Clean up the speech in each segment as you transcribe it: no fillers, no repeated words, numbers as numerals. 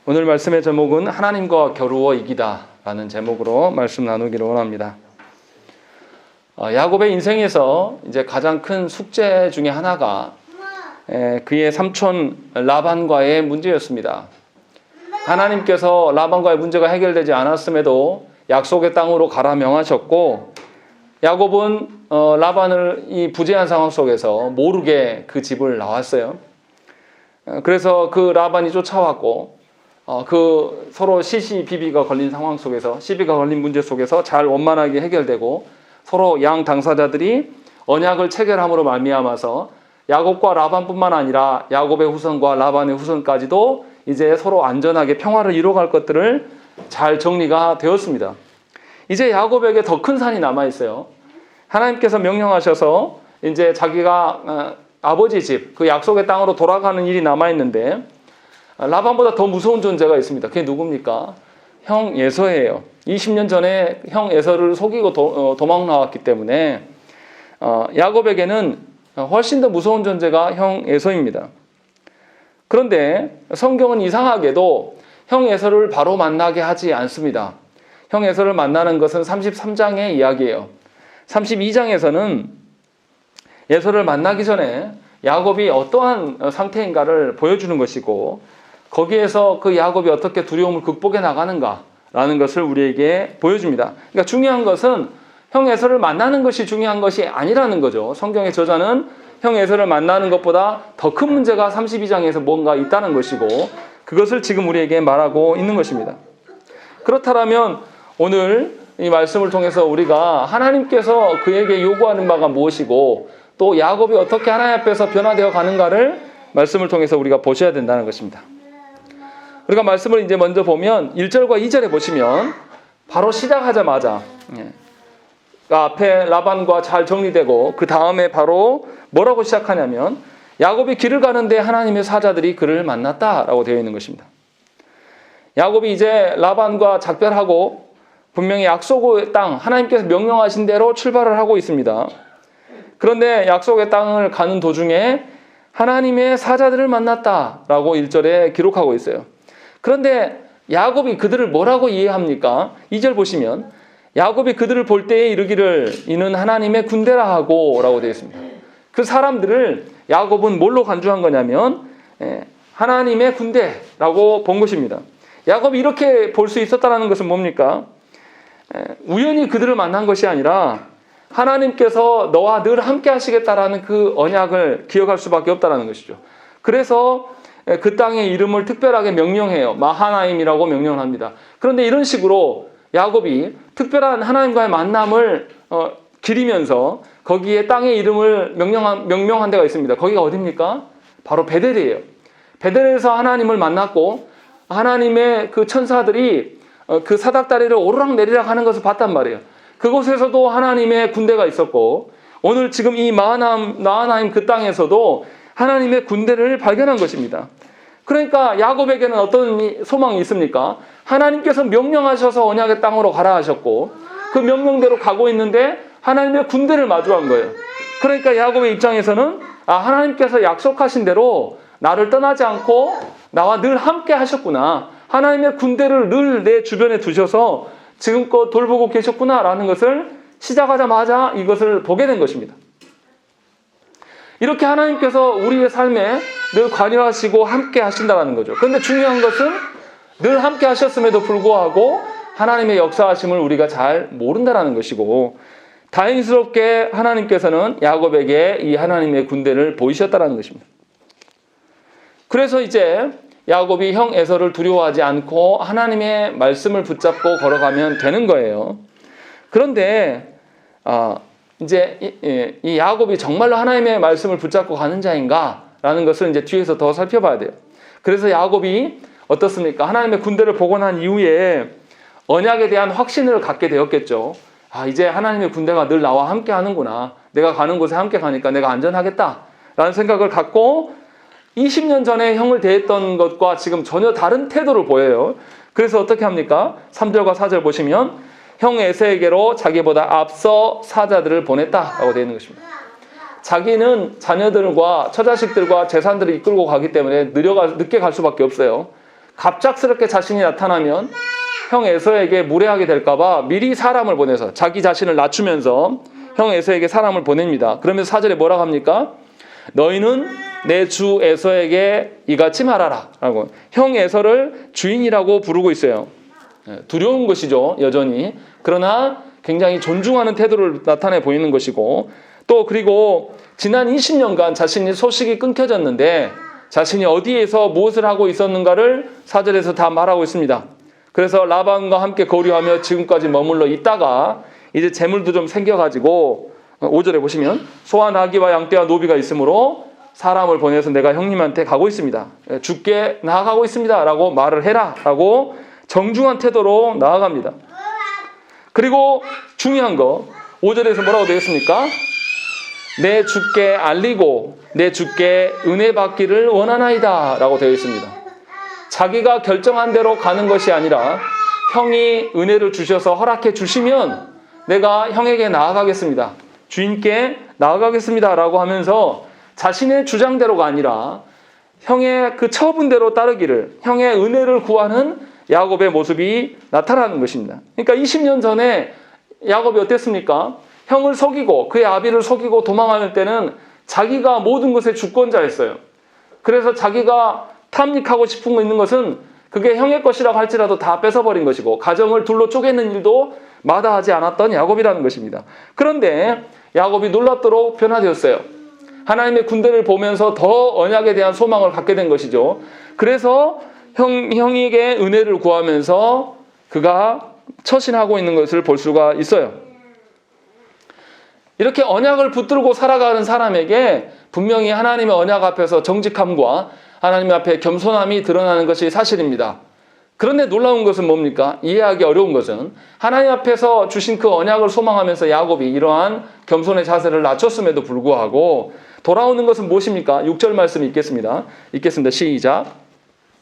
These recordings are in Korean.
오늘 말씀의 제목은 하나님과 겨루어 이기다 라는 제목으로 말씀 나누기를 원합니다. 야곱의 인생에서 이제 가장 큰 숙제 중에 하나가 그의 삼촌 라반과의 문제였습니다. 하나님께서 라반과의 문제가 해결되지 않았음에도 약속의 땅으로 가라 명하셨고, 야곱은 라반을 이 부재한 상황 속에서 모르게 그 집을 나왔어요. 그래서 그 라반이 쫓아왔고, 그 서로 시시비비가 걸린 상황 속에서, 시비가 걸린 문제 속에서 잘 원만하게 해결되고, 서로 양 당사자들이 언약을 체결함으로 말미암아서 야곱과 라반뿐만 아니라 야곱의 후손과 라반의 후손까지도 이제 서로 안전하게 평화를 이뤄갈 것들을 잘 정리가 되었습니다. 이제 야곱에게 더 큰 산이 남아 있어요. 하나님께서 명령하셔서 이제 자기가 아버지 집, 그 약속의 땅으로 돌아가는 일이 남아 있는데, 라반보다 더 무서운 존재가 있습니다. 그게 누굽니까? 형 에서예요. 20년 전에 형 에서를 속이고 도망 나왔기 때문에 야곱에게는 훨씬 더 무서운 존재가 형 에서입니다. 그런데 성경은 이상하게도 형 에서를 바로 만나게 하지 않습니다. 형 에서를 만나는 것은 33장의 이야기예요. 32장에서는 에서를 만나기 전에 야곱이 어떠한 상태인가를 보여주는 것이고, 거기에서 그 야곱이 어떻게 두려움을 극복해 나가는가라는 것을 우리에게 보여줍니다. 그러니까 중요한 것은 형 에서를 만나는 것이 중요한 것이 아니라는 거죠. 성경의 저자는 형 에서를 만나는 것보다 더 큰 문제가 32장에서 뭔가 있다는 것이고, 그것을 지금 우리에게 말하고 있는 것입니다. 그렇다면 오늘 이 말씀을 통해서 우리가 하나님께서 그에게 요구하는 바가 무엇이고, 또 야곱이 어떻게 하나님 앞에서 변화되어 가는가를 말씀을 통해서 우리가 보셔야 된다는 것입니다. 우리가 말씀을 이제 먼저 보면 1절과 2절에 보시면 바로 시작하자마자 앞에 라반과 잘 정리되고, 그 다음에 바로 뭐라고 시작하냐면 야곱이 길을 가는데 하나님의 사자들이 그를 만났다라고 되어 있는 것입니다. 야곱이 이제 라반과 작별하고 분명히 약속의 땅, 하나님께서 명령하신 대로 출발을 하고 있습니다. 그런데 약속의 땅을 가는 도중에 하나님의 사자들을 만났다라고 1절에 기록하고 있어요. 그런데 야곱이 그들을 뭐라고 이해합니까? 2절 보시면 야곱이 그들을 볼 때에 이르기를 이는 하나님의 군대라 하고 라고 되어 있습니다. 그 사람들을 야곱은 뭘로 간주한 거냐면 하나님의 군대라고 본 것입니다. 야곱이 이렇게 볼 수 있었다는 것은 뭡니까? 우연히 그들을 만난 것이 아니라 하나님께서 너와 늘 함께 하시겠다라는 그 언약을 기억할 수밖에 없다는 것이죠. 그래서 그 땅의 이름을 특별하게 명령해요. 마하나임이라고 명령을 합니다. 그런데 이런 식으로 야곱이 특별한 하나님과의 만남을 기리면서 거기에 땅의 이름을 명명한 데가 있습니다. 거기가 어디입니까? 바로 베델이에요. 베델에서 하나님을 만났고, 하나님의 그 천사들이 그 사닥다리를 오르락 내리락 하는 것을 봤단 말이에요. 그곳에서도 하나님의 군대가 있었고, 오늘 지금 이 마하나임 그 땅에서도 하나님의 군대를 발견한 것입니다. 그러니까 야곱에게는 어떤 소망이 있습니까? 하나님께서 명령하셔서 언약의 땅으로 가라 하셨고, 그 명령대로 가고 있는데 하나님의 군대를 마주한 거예요. 그러니까 야곱의 입장에서는 하나님께서 약속하신 대로 나를 떠나지 않고 나와 늘 함께 하셨구나, 하나님의 군대를 늘 내 주변에 두셔서 지금껏 돌보고 계셨구나라는 것을 시작하자마자 이것을 보게 된 것입니다. 이렇게 하나님께서 우리의 삶에 늘 관여하시고 함께 하신다는 거죠. 그런데 중요한 것은 늘 함께 하셨음에도 불구하고 하나님의 역사하심을 우리가 잘 모른다는 것이고, 다행스럽게 하나님께서는 야곱에게 이 하나님의 군대를 보이셨다는 것입니다. 그래서 이제 야곱이 형 에서를 두려워하지 않고 하나님의 말씀을 붙잡고 걸어가면 되는 거예요. 그런데 이제 이 야곱이 정말로 하나님의 말씀을 붙잡고 가는 자인가라는 것을 이제 뒤에서 더 살펴봐야 돼요. 그래서 야곱이 어떻습니까? 하나님의 군대를 보고 난 이후에 언약에 대한 확신을 갖게 되었겠죠. 이제 하나님의 군대가 늘 나와 함께 하는구나. 내가 가는 곳에 함께 가니까 내가 안전하겠다라는 생각을 갖고 20년 전에 형을 대했던 것과 지금 전혀 다른 태도를 보여요. 그래서 어떻게 합니까? 3절과 4절 보시면 형 에서에게로 자기보다 앞서 사자들을 보냈다라고 되어 있는 것입니다. 자기는 자녀들과 처자식들과 재산들을 이끌고 가기 때문에 늦게 갈 수밖에 없어요. 갑작스럽게 자신이 나타나면 형 에서에게 무례하게 될까봐 미리 사람을 보내서 자기 자신을 낮추면서 형 에서에게 사람을 보냅니다. 그러면서 4절에 뭐라고 합니까? 너희는 내 주 에서에게 이같이 말하라 라고 형 에서를 주인이라고 부르고 있어요. 두려운 것이죠, 여전히. 그러나 굉장히 존중하는 태도를 나타내 보이는 것이고, 또 그리고 지난 20년간 자신이 소식이 끊겨졌는데 자신이 어디에서 무엇을 하고 있었는가를 4절에서 다 말하고 있습니다. 그래서 라반과 함께 거류하며 지금까지 머물러 있다가 이제 재물도 좀 생겨가지고 5절에 보시면 소와 나귀와 양떼와 노비가 있으므로 사람을 보내서 내가 형님한테 가고 있습니다. 죽게 나아가고 있습니다 라고 말을 해라 라고 정중한 태도로 나아갑니다. 그리고 중요한 거 5절에서 뭐라고 되겠습니까? 내 주께 알리고 내 주께 은혜 받기를 원하나이다 라고 되어 있습니다. 자기가 결정한 대로 가는 것이 아니라 형이 은혜를 주셔서 허락해 주시면 내가 형에게 나아가겠습니다. 주인께 나아가겠습니다 라고 하면서 자신의 주장대로가 아니라 형의 그 처분대로 따르기를, 형의 은혜를 구하는 야곱의 모습이 나타나는 것입니다. 그러니까 20년 전에 야곱이 어땠습니까? 형을 속이고 그의 아비를 속이고 도망할 때는 자기가 모든 것의 주권자였어요. 그래서 자기가 탐닉하고 싶은 거 있는 것은 그게 형의 것이라고 할지라도 다 뺏어버린 것이고 가정을 둘로 쪼개는 일도 마다하지 않았던 야곱이라는 것입니다. 그런데 야곱이 놀랍도록 변화되었어요. 하나님의 군대를 보면서 더 언약에 대한 소망을 갖게 된 것이죠. 그래서 형에게 은혜를 구하면서 그가 처신하고 있는 것을 볼 수가 있어요. 이렇게 언약을 붙들고 살아가는 사람에게 분명히 하나님의 언약 앞에서 정직함과 하나님 앞에 겸손함이 드러나는 것이 사실입니다. 그런데 놀라운 것은 뭡니까? 이해하기 어려운 것은 하나님 앞에서 주신 그 언약을 소망하면서 야곱이 이러한 겸손의 자세를 낮췄음에도 불구하고 돌아오는 것은 무엇입니까? 6절 말씀이 있겠습니다. 시작.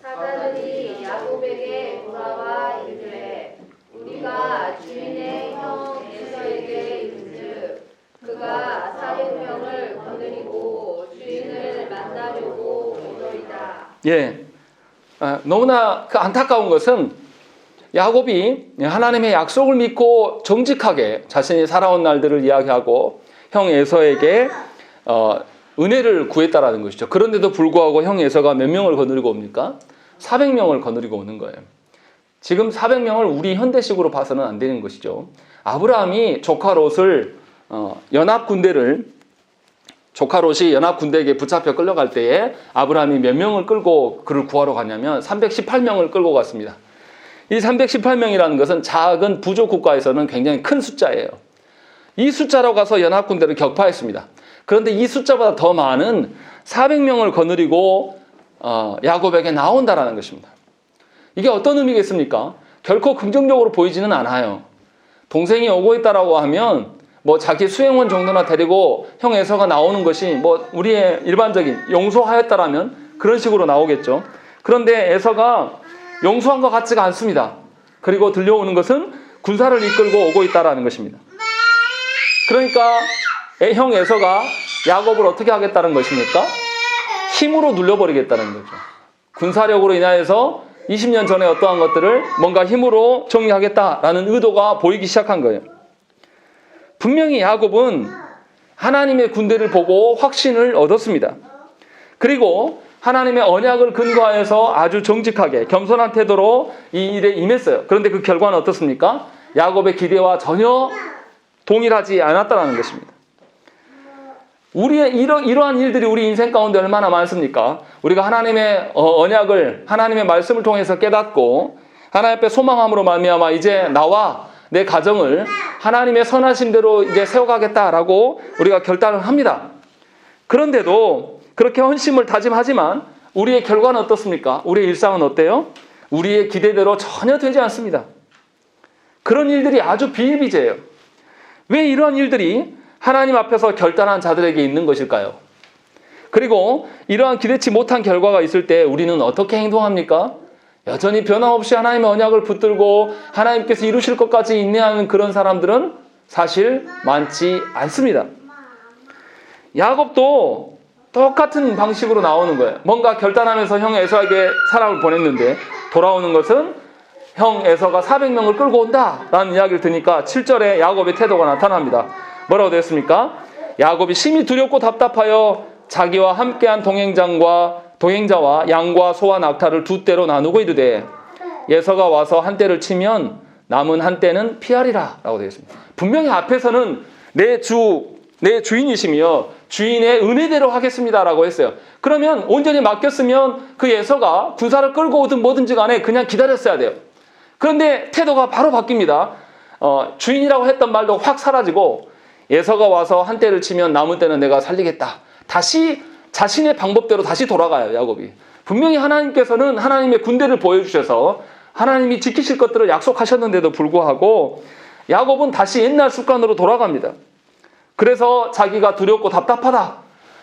사자들이 야곱에게 돌아와 이르되 우리가 주인의 형 에서에게 있은즉 그가 400명을 거느리고 주인을 만나려고 오더이다. 예, 너무나 안타까운 것은 야곱이 하나님의 약속을 믿고 정직하게 자신이 살아온 날들을 이야기하고 형 에서에게 은혜를 구했다라는 것이죠. 그런데도 불구하고 형 에서가 몇 명을 거느리고 옵니까? 400명을 거느리고 오는 거예요. 지금 400명을 우리 현대식으로 봐서는 안 되는 것이죠. 아브라함이 조카 롯을 조카 롯이 연합군대에게 붙잡혀 끌려갈 때에 아브라함이 몇 명을 끌고 그를 구하러 갔냐면 318명을 끌고 갔습니다. 이 318명이라는 것은 작은 부족 국가에서는 굉장히 큰 숫자예요. 이 숫자로 가서 연합군대를 격파했습니다. 그런데 이 숫자보다 더 많은 400명을 거느리고 야곱에게 나온다라는 것입니다. 이게 어떤 의미겠습니까? 결코 긍정적으로 보이지는 않아요. 동생이 오고 있다라고 하면 자기 수행원 정도나 데리고 형 에서가 나오는 것이 우리의 일반적인 용서하였다라면 그런 식으로 나오겠죠. 그런데 에서가 용서한 것 같지가 않습니다. 그리고 들려오는 것은 군사를 이끌고 오고 있다라는 것입니다. 그러니까 형 에서가 야곱을 어떻게 하겠다는 것입니까? 힘으로 눌려버리겠다는 거죠. 군사력으로 인하여서 20년 전에 어떠한 것들을 뭔가 힘으로 정리하겠다라는 의도가 보이기 시작한 거예요. 분명히 야곱은 하나님의 군대를 보고 확신을 얻었습니다. 그리고 하나님의 언약을 근거하여서 아주 정직하게 겸손한 태도로 이 일에 임했어요. 그런데 그 결과는 어떻습니까? 야곱의 기대와 전혀 동일하지 않았다는 것입니다. 우리의 이러한 일들이 우리 인생 가운데 얼마나 많습니까? 우리가 하나님의 언약을 하나님의 말씀을 통해서 깨닫고 하나님 앞에 소망함으로 말미암아 이제 나와 내 가정을 하나님의 선하신 대로 이제 세워가겠다라고 우리가 결단을 합니다. 그런데도 그렇게 헌심을 다짐하지만 우리의 결과는 어떻습니까? 우리의 일상은 어때요? 우리의 기대대로 전혀 되지 않습니다. 그런 일들이 아주 비일비재해요. 왜 이러한 일들이 하나님 앞에서 결단한 자들에게 있는 것일까요? 그리고 이러한 기대치 못한 결과가 있을 때 우리는 어떻게 행동합니까? 여전히 변함없이 하나님의 언약을 붙들고 하나님께서 이루실 것까지 인내하는 그런 사람들은 사실 많지 않습니다. 야곱도 똑같은 방식으로 나오는 거예요. 뭔가 결단하면서 형 에서에게 사람을 보냈는데 돌아오는 것은 형 에서가 400명을 끌고 온다 라는 이야기를 드니까 7절에 야곱의 태도가 나타납니다. 뭐라고 되었습니까? 야곱이 심히 두렵고 답답하여 자기와 함께한 동행자와 양과 소와 낙타를 두 떼로 나누고 이르되 에서가 와서 한 떼를 치면 남은 한 떼는 피하리라 라고 되어 있습니다. 분명히 앞에서는 내 주인이시며 주인의 은혜대로 하겠습니다 라고 했어요. 그러면 온전히 맡겼으면 그 에서가 군사를 끌고 오든 뭐든지 간에 그냥 기다렸어야 돼요. 그런데 태도가 바로 바뀝니다. 주인이라고 했던 말도 확 사라지고 에서가 와서 한 떼를 치면 남은 떼는 내가 살리겠다. 다시 자신의 방법대로 다시 돌아가요, 야곱이. 분명히 하나님께서는 하나님의 군대를 보여주셔서 하나님이 지키실 것들을 약속하셨는데도 불구하고 야곱은 다시 옛날 습관으로 돌아갑니다. 그래서 자기가 두렵고 답답하다.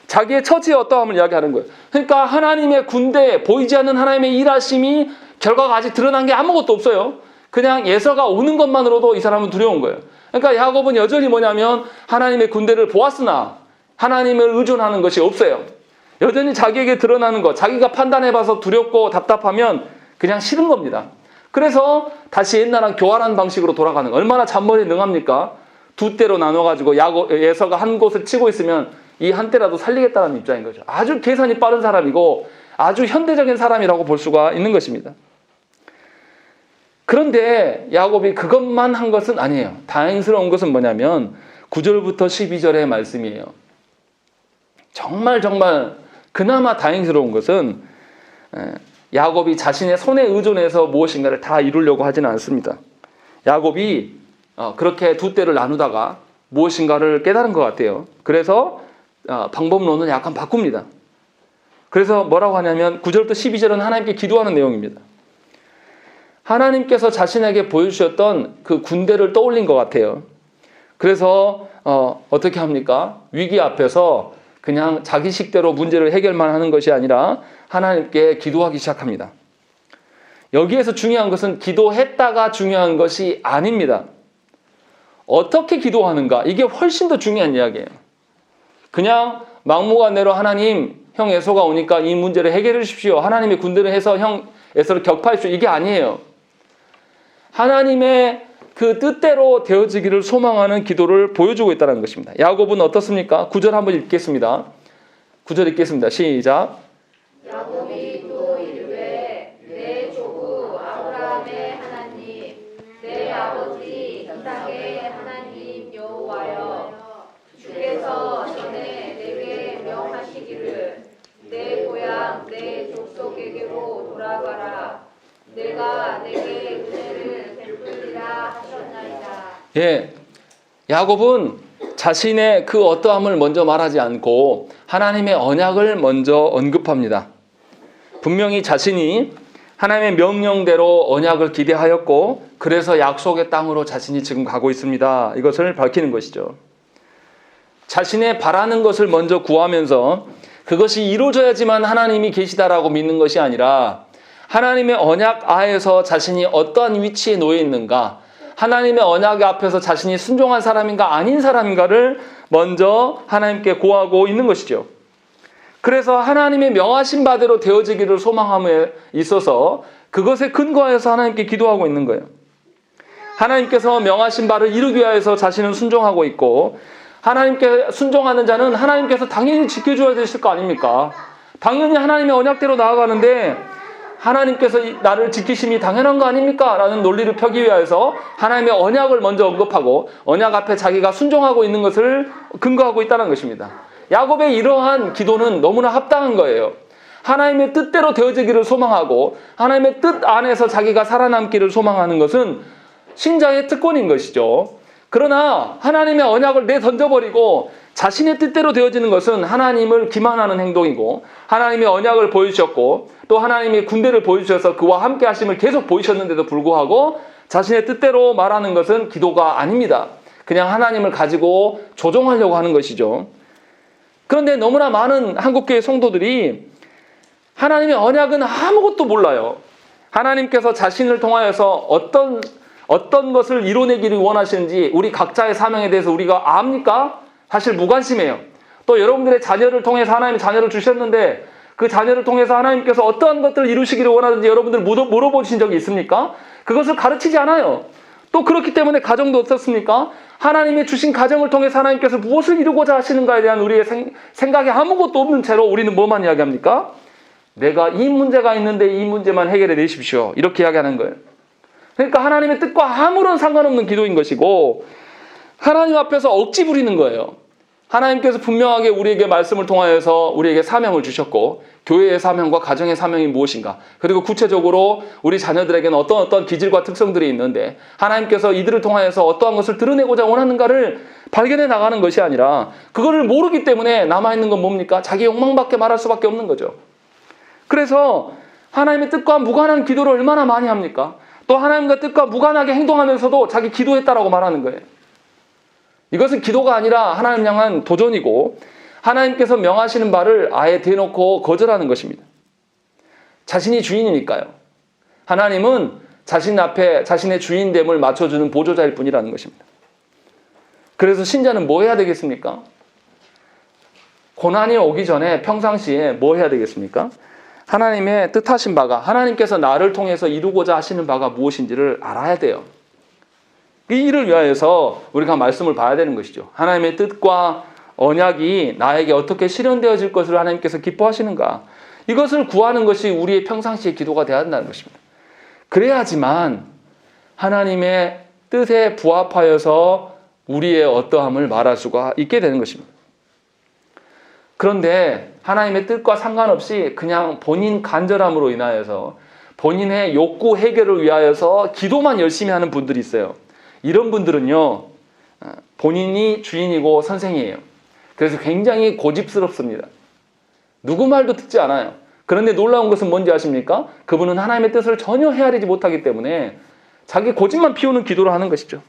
자기의 처지의 어떠함을 이야기하는 거예요. 그러니까 하나님의 군대, 보이지 않는 하나님의 일하심이 결과가 아직 드러난 게 아무것도 없어요. 그냥 에서가 오는 것만으로도 이 사람은 두려운 거예요. 그러니까 야곱은 여전히 뭐냐면 하나님의 군대를 보았으나 하나님을 의존하는 것이 없어요. 여전히 자기에게 드러나는 것, 자기가 판단해봐서 두렵고 답답하면 그냥 싫은 겁니다. 그래서 다시 옛날한 교활한 방식으로 돌아가는 거예요. 얼마나 잔머리 능합니까? 두 떼로 나눠가지고 에서가 한 곳을 치고 있으면 이 한 떼라도 살리겠다는 입장인 거죠. 아주 계산이 빠른 사람이고 아주 현대적인 사람이라고 볼 수가 있는 것입니다. 그런데 야곱이 그것만 한 것은 아니에요. 다행스러운 것은 뭐냐면 9절부터 12절의 말씀이에요. 정말 그나마 다행스러운 것은 야곱이 자신의 손에 의존해서 무엇인가를 다 이루려고 하지는 않습니다. 야곱이 그렇게 두 떼를 나누다가 무엇인가를 깨달은 것 같아요. 그래서 방법론은 약간 바꿉니다. 그래서 뭐라고 하냐면 9절부터 12절은 하나님께 기도하는 내용입니다. 하나님께서 자신에게 보여주셨던 그 군대를 떠올린 것 같아요. 그래서 어떻게 합니까? 위기 앞에서 그냥 자기 식대로 문제를 해결만 하는 것이 아니라 하나님께 기도하기 시작합니다. 여기에서 중요한 것은 기도했다가 중요한 것이 아닙니다. 어떻게 기도하는가? 이게 훨씬 더 중요한 이야기예요. 그냥 막무가내로 하나님, 형 에서가 오니까 이 문제를 해결해 주십시오. 하나님의 군대를 해서 형 에서를 격파하십시오. 이게 아니에요. 하나님의 그 뜻대로 되어지기를 소망하는 기도를 보여주고 있다는 것입니다. 야곱은 어떻습니까? 9절 한번 읽겠습니다. 9절 읽겠습니다. 시작. 야곱이 또 이르되 내 조부 아브라함의 하나님 내 아버지 이삭의 하나님 여호와여 주께서 전에 내게 명하시기를 내 고향 내 족속에게로 돌아가라 내가 내게 은혜를 베풀리라 하셨나이다. 예, 야곱은 자신의 그 어떠함을 먼저 말하지 않고 하나님의 언약을 먼저 언급합니다. 분명히 자신이 하나님의 명령대로 언약을 기대하였고 그래서 약속의 땅으로 자신이 지금 가고 있습니다. 이것을 밝히는 것이죠. 자신의 바라는 것을 먼저 구하면서 그것이 이루어져야지만 하나님이 계시다라고 믿는 것이 아니라 하나님의 언약 하에서 자신이 어떠한 위치에 놓여 있는가, 하나님의 언약 앞에서 자신이 순종한 사람인가 아닌 사람인가를 먼저 하나님께 구하고 있는 것이죠. 그래서 하나님의 명하신 바대로 되어지기를 소망함에 있어서 그것에 근거해서 하나님께 기도하고 있는 거예요. 하나님께서 명하신 바를 이루기 위해서 자신은 순종하고 있고 하나님께 순종하는 자는 하나님께서 당연히 지켜줘야 되실 거 아닙니까? 당연히 하나님의 언약대로 나아가는데 하나님께서 나를 지키심이 당연한 거 아닙니까? 라는 논리를 펴기 위해서 하나님의 언약을 먼저 언급하고 언약 앞에 자기가 순종하고 있는 것을 근거하고 있다는 것입니다. 야곱의 이러한 기도는 너무나 합당한 거예요. 하나님의 뜻대로 되어지기를 소망하고 하나님의 뜻 안에서 자기가 살아남기를 소망하는 것은 신자의 특권인 것이죠. 그러나 하나님의 언약을 내던져버리고 자신의 뜻대로 되어지는 것은 하나님을 기만하는 행동이고 하나님의 언약을 보여주셨고 또 하나님의 군대를 보여주셔서 그와 함께 하심을 계속 보이셨는데도 불구하고 자신의 뜻대로 말하는 것은 기도가 아닙니다. 그냥 하나님을 가지고 조종하려고 하는 것이죠. 그런데 너무나 많은 한국교회 성도들이 하나님의 언약은 아무것도 몰라요. 하나님께서 자신을 통하여서 어떤 것을 이뤄내기를 원하시는지 우리 각자의 사명에 대해서 우리가 압니까? 사실 무관심해요. 또 여러분들의 자녀를 통해서 하나님이 자녀를 주셨는데 그 자녀를 통해서 하나님께서 어떠한 것들을 이루시기를 원하는지 여러분들 물어보신 적이 있습니까? 그것을 가르치지 않아요. 또 그렇기 때문에 가정도 어떻습니까? 하나님의 주신 가정을 통해서 하나님께서 무엇을 이루고자 하시는가에 대한 우리의 생각이 아무것도 없는 채로 우리는 뭐만 이야기합니까? 내가 이 문제가 있는데 이 문제만 해결해 내십시오. 이렇게 이야기하는 거예요. 그러니까 하나님의 뜻과 아무런 상관없는 기도인 것이고 하나님 앞에서 억지 부리는 거예요. 하나님께서 분명하게 우리에게 말씀을 통하여서 우리에게 사명을 주셨고 교회의 사명과 가정의 사명이 무엇인가, 그리고 구체적으로 우리 자녀들에게는 어떤 기질과 특성들이 있는데 하나님께서 이들을 통하여서 어떠한 것을 드러내고자 원하는가를 발견해 나가는 것이 아니라 그거를 모르기 때문에 남아있는 건 뭡니까? 자기 욕망밖에 말할 수밖에 없는 거죠. 그래서 하나님의 뜻과 무관한 기도를 얼마나 많이 합니까? 또 하나님과 뜻과 무관하게 행동하면서도 자기 기도했다라고 말하는 거예요. 이것은 기도가 아니라 하나님 향한 도전이고 하나님께서 명하시는 바를 아예 대놓고 거절하는 것입니다. 자신이 주인이니까요. 하나님은 자신 앞에 자신의 주인됨을 맞춰주는 보조자일 뿐이라는 것입니다. 그래서 신자는 뭐 해야 되겠습니까? 고난이 오기 전에 평상시에 뭐 해야 되겠습니까? 하나님의 뜻하신 바가, 하나님께서 나를 통해서 이루고자 하시는 바가 무엇인지를 알아야 돼요. 이 일을 위하여서 우리가 말씀을 봐야 되는 것이죠. 하나님의 뜻과 언약이 나에게 어떻게 실현되어질 것을 하나님께서 기뻐하시는가. 이것을 구하는 것이 우리의 평상시의 기도가 되어야 한다는 것입니다. 그래야지만 하나님의 뜻에 부합하여서 우리의 어떠함을 말할 수가 있게 되는 것입니다. 그런데 하나님의 뜻과 상관없이 그냥 본인 간절함으로 인하여서 본인의 욕구 해결을 위하여서 기도만 열심히 하는 분들이 있어요. 이런 분들은요, 본인이 주인이고 선생이에요. 그래서 굉장히 고집스럽습니다. 누구 말도 듣지 않아요. 그런데 놀라운 것은 뭔지 아십니까? 그분은 하나님의 뜻을 전혀 헤아리지 못하기 때문에 자기 고집만 피우는 기도를 하는 것이죠.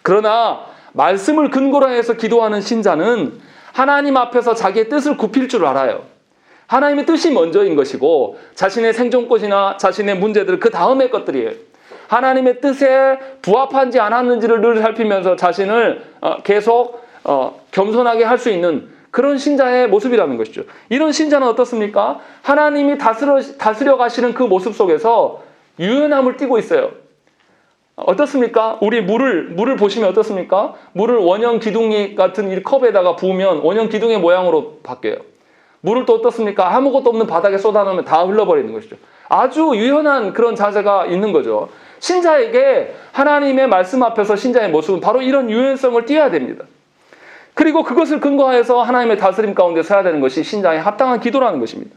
그러나 말씀을 근거로 해서 기도하는 신자는 하나님 앞에서 자기의 뜻을 굽힐 줄 알아요. 하나님의 뜻이 먼저인 것이고 자신의 생존권이나 자신의 문제들 그 다음의 것들이에요. 하나님의 뜻에 부합한지 않았는지를 늘 살피면서 자신을 계속 겸손하게 할 수 있는 그런 신자의 모습이라는 것이죠. 이런 신자는 어떻습니까? 하나님이 다스려 가시는 그 모습 속에서 유연함을 띠고 있어요. 어떻습니까? 우리 물을 보시면 어떻습니까? 물을 원형 기둥이 같은 이 컵에다가 부으면 원형 기둥의 모양으로 바뀌어요. 물을 또 어떻습니까? 아무것도 없는 바닥에 쏟아놓으면 다 흘러버리는 것이죠. 아주 유연한 그런 자세가 있는 거죠. 신자에게 하나님의 말씀 앞에서 신자의 모습은 바로 이런 유연성을 띠어야 됩니다. 그리고 그것을 근거해서 하나님의 다스림 가운데 서야 되는 것이 신자의 합당한 기도라는 것입니다.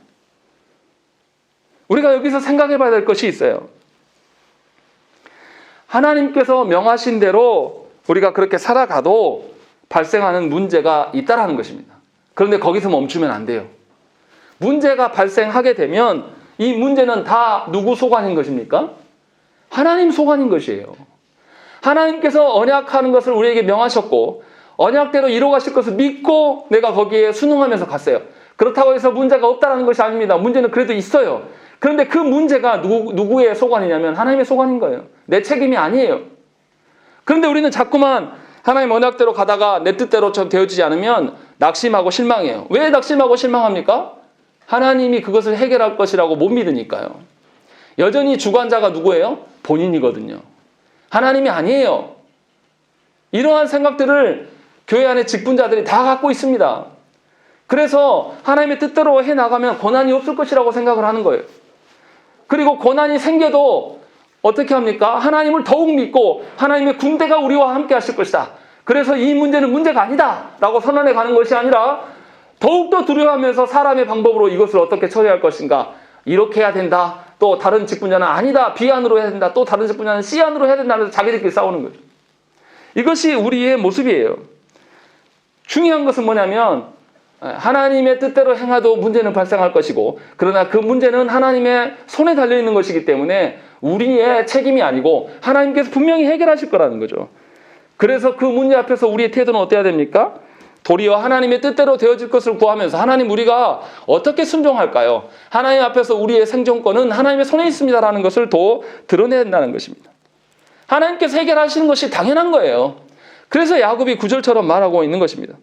우리가 여기서 생각해 봐야 될 것이 있어요. 하나님께서 명하신 대로 우리가 그렇게 살아가도 발생하는 문제가 있다라는 것입니다. 그런데 거기서 멈추면 안 돼요. 문제가 발생하게 되면 이 문제는 다 누구 소관인 것입니까? 하나님 소관인 것이에요. 하나님께서 언약하는 것을 우리에게 명하셨고 언약대로 이루어가실 것을 믿고 내가 거기에 순응하면서 갔어요. 그렇다고 해서 문제가 없다는 것이 아닙니다. 문제는 그래도 있어요. 그런데 그 문제가 누구의 소관이냐면 하나님의 소관인 거예요. 내 책임이 아니에요. 그런데 우리는 자꾸만 하나님 언약대로 가다가 내 뜻대로 되어지지 않으면 낙심하고 실망해요. 왜 낙심하고 실망합니까? 하나님이 그것을 해결할 것이라고 못 믿으니까요. 여전히 주관자가 누구예요? 본인이거든요. 하나님이 아니에요. 이러한 생각들을 교회 안에 직분자들이 다 갖고 있습니다. 그래서 하나님의 뜻대로 해나가면 고난이 없을 것이라고 생각을 하는 거예요. 그리고 고난이 생겨도 어떻게 합니까? 하나님을 더욱 믿고 하나님의 군대가 우리와 함께 하실 것이다. 그래서 이 문제는 문제가 아니다 라고 선언해 가는 것이 아니라 더욱더 두려워하면서 사람의 방법으로 이것을 어떻게 처리할 것인가. 이렇게 해야 된다. 또 다른 직분자는 아니다. B안으로 해야 된다. 또 다른 직분자는 C안으로 해야 된다. 그래서 자기들끼리 싸우는 거죠. 이것이 우리의 모습이에요. 중요한 것은 뭐냐면 하나님의 뜻대로 행하도 문제는 발생할 것이고 그러나 그 문제는 하나님의 손에 달려있는 것이기 때문에 우리의 책임이 아니고 하나님께서 분명히 해결하실 거라는 거죠. 그래서 그 문제 앞에서 우리의 태도는 어때야 됩니까? 도리어 하나님의 뜻대로 되어질 것을 구하면서 하나님 우리가 어떻게 순종할까요? 하나님 앞에서 우리의 생존권은 하나님의 손에 있습니다라는 것을 또 드러내야 된다는 것입니다. 하나님께서 해결하시는 것이 당연한 거예요. 그래서 야곱이 9절처럼 말하고 있는 것입니다.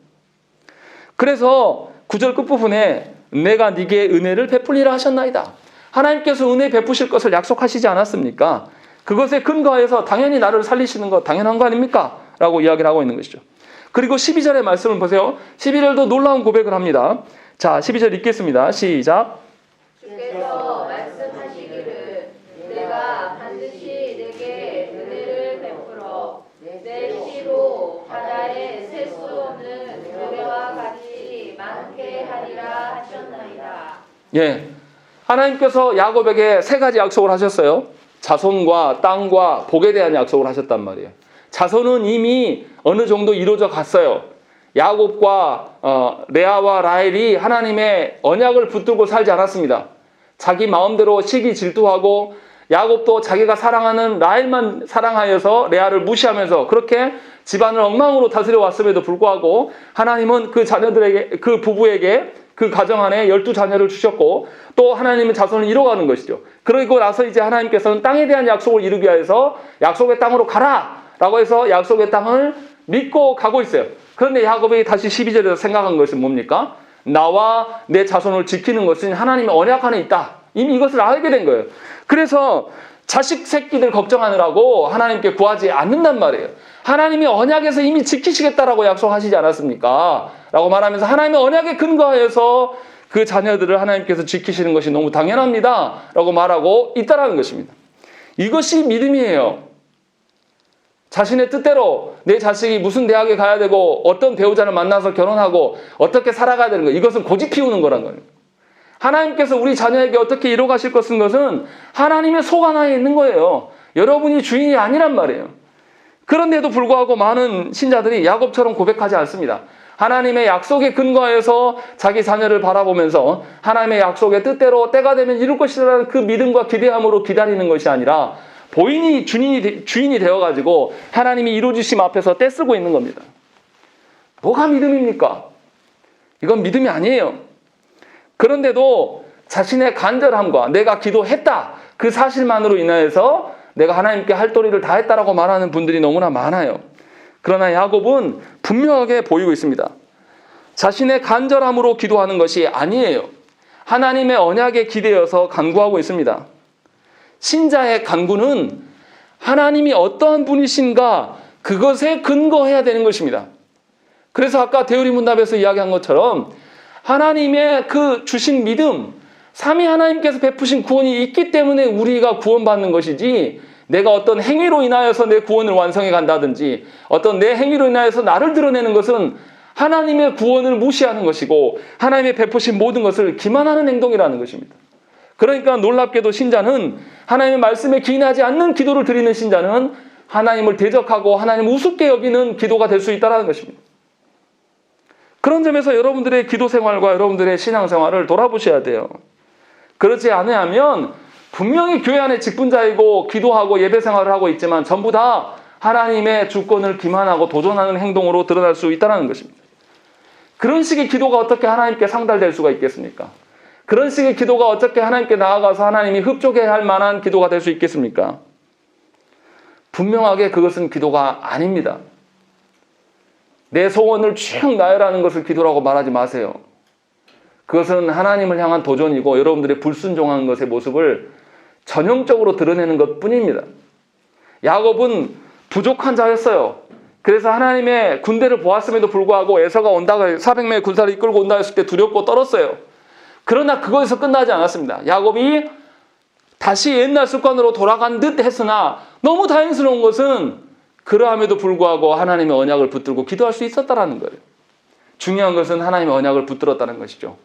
그래서 9절 끝부분에 내가 네게 은혜를 베풀리라 하셨나이다. 하나님께서 은혜 베푸실 것을 약속하시지 않았습니까? 그것에 근거해서 당연히 나를 살리시는 것 당연한 거 아닙니까? 라고 이야기를 하고 있는 것이죠. 그리고 12절의 말씀을 보세요. 12절도 놀라운 고백을 합니다. 자, 12절 읽겠습니다. 시작. 주께서 말씀하시기를 내가 반드시 내게 은혜를 베풀어 내 씨로 바다에 셀 수 없는 모래와 같이 많게 하리라 하셨나이다. 예, 하나님께서 야곱에게 세 가지 약속을 하셨어요. 자손과 땅과 복에 대한 약속을 하셨단 말이에요. 자손은 이미 어느 정도 이루어져 갔어요. 야곱과 레아와 라헬이 하나님의 언약을 붙들고 살지 않았습니다. 자기 마음대로 시기 질투하고 야곱도 자기가 사랑하는 라헬만 사랑하여서 레아를 무시하면서 그렇게 집안을 엉망으로 다스려 왔음에도 불구하고 하나님은 그 자녀들에게, 그 부부에게 그 가정 안에 12자녀를 주셨고 또 하나님은 자손을 이뤄가는 것이죠. 그러고 나서 이제 하나님께서는 땅에 대한 약속을 이루기 위해서 약속의 땅으로 가라 라고 해서 약속의 땅을 믿고 가고 있어요. 그런데 야곱이 다시 12절에서 생각한 것은 뭡니까? 나와 내 자손을 지키는 것은 하나님의 언약 안에 있다. 이미 이것을 알게 된 거예요. 그래서 자식 새끼들 걱정하느라고 하나님께 구하지 않는단 말이에요. 하나님이 언약에서 이미 지키시겠다라고 약속하시지 않았습니까? 라고 말하면서 하나님의 언약에 근거하여서 그 자녀들을 하나님께서 지키시는 것이 너무 당연합니다. 라고 말하고 있다라는 것입니다. 이것이 믿음이에요. 자신의 뜻대로 내 자식이 무슨 대학에 가야 되고 어떤 배우자를 만나서 결혼하고 어떻게 살아가야 되는 거, 이것은 고집 피우는 거란 거예요. 하나님께서 우리 자녀에게 어떻게 이뤄 가실 것은 하나님의 속 안에 있는 거예요. 여러분이 주인이 아니란 말이에요. 그런데도 불구하고 많은 신자들이 야곱처럼 고백하지 않습니다. 하나님의 약속에 근거해서 자기 자녀를 바라보면서 하나님의 약속의 뜻대로 때가 되면 이룰 것이라는 그 믿음과 기대함으로 기다리는 것이 아니라 본인이 주인이 되어가지고 하나님이 이루어주심 앞에서 떼쓰고 있는 겁니다. 뭐가 믿음입니까? 이건 믿음이 아니에요. 그런데도 자신의 간절함과 내가 기도했다 그 사실만으로 인하여서 내가 하나님께 할 도리를 다 했다라고 말하는 분들이 너무나 많아요. 그러나 야곱은 분명하게 보이고 있습니다. 자신의 간절함으로 기도하는 것이 아니에요. 하나님의 언약에 기대어서 간구하고 있습니다. 신자의 간구는 하나님이 어떠한 분이신가 그것에 근거해야 되는 것입니다. 그래서 아까 대우리문답에서 이야기한 것처럼 하나님의 그 주신 믿음, 삼위 하나님께서 베푸신 구원이 있기 때문에 우리가 구원받는 것이지 내가 어떤 행위로 인하여서 내 구원을 완성해 간다든지 어떤 내 행위로 인하여서 나를 드러내는 것은 하나님의 구원을 무시하는 것이고 하나님의 베푸신 모든 것을 기만하는 행동이라는 것입니다. 그러니까 놀랍게도 신자는 하나님의 말씀에 기인하지 않는 기도를 드리는 신자는 하나님을 대적하고 하나님을 우습게 여기는 기도가 될 수 있다는 것입니다. 그런 점에서 여러분들의 기도 생활과 여러분들의 신앙 생활을 돌아보셔야 돼요. 그렇지 않으면 분명히 교회 안에 직분자이고 기도하고 예배 생활을 하고 있지만 전부 다 하나님의 주권을 기만하고 도전하는 행동으로 드러날 수 있다는 것입니다. 그런 식의 기도가 어떻게 하나님께 상달될 수가 있겠습니까? 그런 식의 기도가 어떻게 하나님께 나아가서 하나님이 흡족해할 만한 기도가 될 수 있겠습니까? 분명하게 그것은 기도가 아닙니다. 내 소원을 쭉 나열하는 것을 기도라고 말하지 마세요. 그것은 하나님을 향한 도전이고 여러분들의 불순종한 것의 모습을 전형적으로 드러내는 것뿐입니다. 야곱은 부족한 자였어요. 그래서 하나님의 군대를 보았음에도 불구하고 에서가 온다고 400명의 군사를 이끌고 온다 했을 때 두렵고 떨었어요. 그러나 그것에서 끝나지 않았습니다. 야곱이 다시 옛날 습관으로 돌아간 듯 했으나 너무 다행스러운 것은 그러함에도 불구하고 하나님의 언약을 붙들고 기도할 수 있었다는 거예요. 중요한 것은 하나님의 언약을 붙들었다는 것이죠.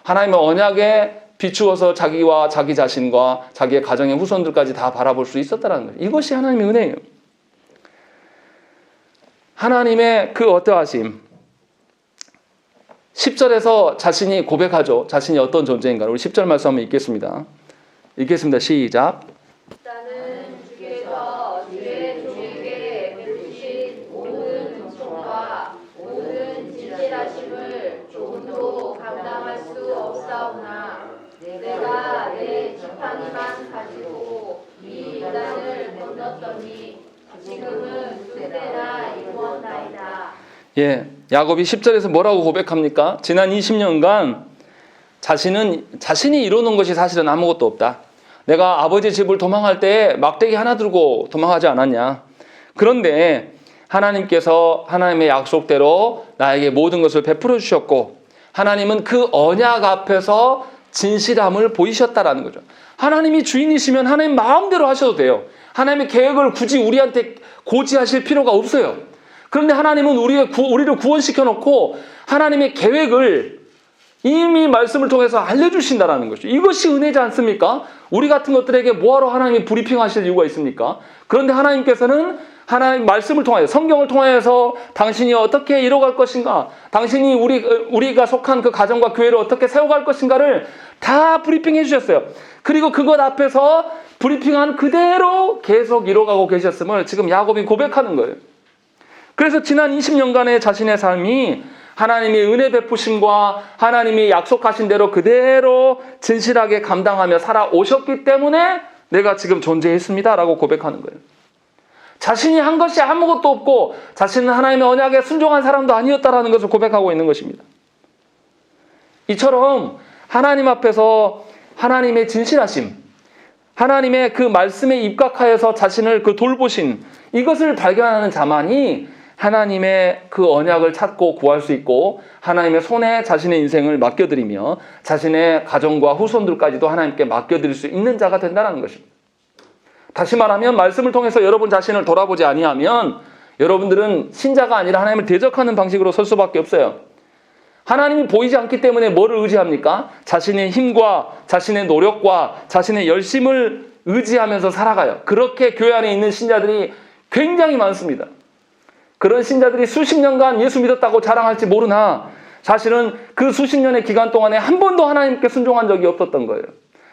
하나님의 언약에 비추어서 자기와 자기 자신과 자기의 가정의 후손들까지 다 바라볼 수 있었다는 거예요. 이것이 하나님의 은혜예요. 하나님의 그 어떠하심. 10절에서 자신이 고백하죠. 자신이 어떤 존재인가. 우리 10절 말씀 한번 읽겠습니다. 읽겠습니다. 시작. 나는 주께서 주의 종에게 베푸신 모든 은총과 모든 진실하심을 조금도 감당할 수 없사오나 내가 내 지팡이만 가지고 이 요단을 건넜더니 지금은 쑥대나 이루었나이다. 예, 야곱이 10절에서 뭐라고 고백합니까? 지난 20년간 자신이 이루는 것이 사실은 아무것도 없다. 내가 아버지 집을 도망할 때 막대기 하나 들고 도망하지 않았냐. 그런데 하나님께서 하나님의 약속대로 나에게 모든 것을 베풀어 주셨고 하나님은 그 언약 앞에서 진실함을 보이셨다라는 거죠. 하나님이 주인이시면 하나님 마음대로 하셔도 돼요. 하나님의 계획을 굳이 우리한테 고지하실 필요가 없어요. 그런데 하나님은 우리를 구원시켜 놓고 하나님의 계획을 이미 말씀을 통해서 알려주신다라는 것이죠. 이것이 은혜지 않습니까? 우리 같은 것들에게 뭐하러 하나님이 브리핑하실 이유가 있습니까? 그런데 하나님께서는 하나님 말씀을 통하여 성경을 통하여서 당신이 어떻게 이뤄갈 것인가, 당신이 우리가 속한 그 가정과 교회를 어떻게 세워갈 것인가를 다 브리핑해 주셨어요. 그리고 그것 앞에서 브리핑한 그대로 계속 이뤄가고 계셨음을 지금 야곱이 고백하는 거예요. 그래서 지난 20년간의 자신의 삶이 하나님의 은혜 베푸심과 하나님이 약속하신 대로 그대로 진실하게 감당하며 살아오셨기 때문에 내가 지금 존재했습니다라고 고백하는 거예요. 자신이 한 것이 아무것도 없고 자신은 하나님의 언약에 순종한 사람도 아니었다라는 것을 고백하고 있는 것입니다. 이처럼 하나님 앞에서 하나님의 진실하심, 하나님의 그 말씀에 입각하여서 자신을 그 돌보신 이것을 발견하는 자만이 하나님의 그 언약을 찾고 구할 수 있고 하나님의 손에 자신의 인생을 맡겨드리며 자신의 가정과 후손들까지도 하나님께 맡겨드릴 수 있는 자가 된다는 것입니다. 다시 말하면 말씀을 통해서 여러분 자신을 돌아보지 아니하면 여러분들은 신자가 아니라 하나님을 대적하는 방식으로 설 수밖에 없어요. 하나님이 보이지 않기 때문에 뭐를 의지합니까? 자신의 힘과 자신의 노력과 자신의 열심을 의지하면서 살아가요. 그렇게 교회 안에 있는 신자들이 굉장히 많습니다. 그런 신자들이 수십 년간 예수 믿었다고 자랑할지 모르나 사실은 그 수십 년의 기간 동안에 한 번도 하나님께 순종한 적이 없었던 거예요.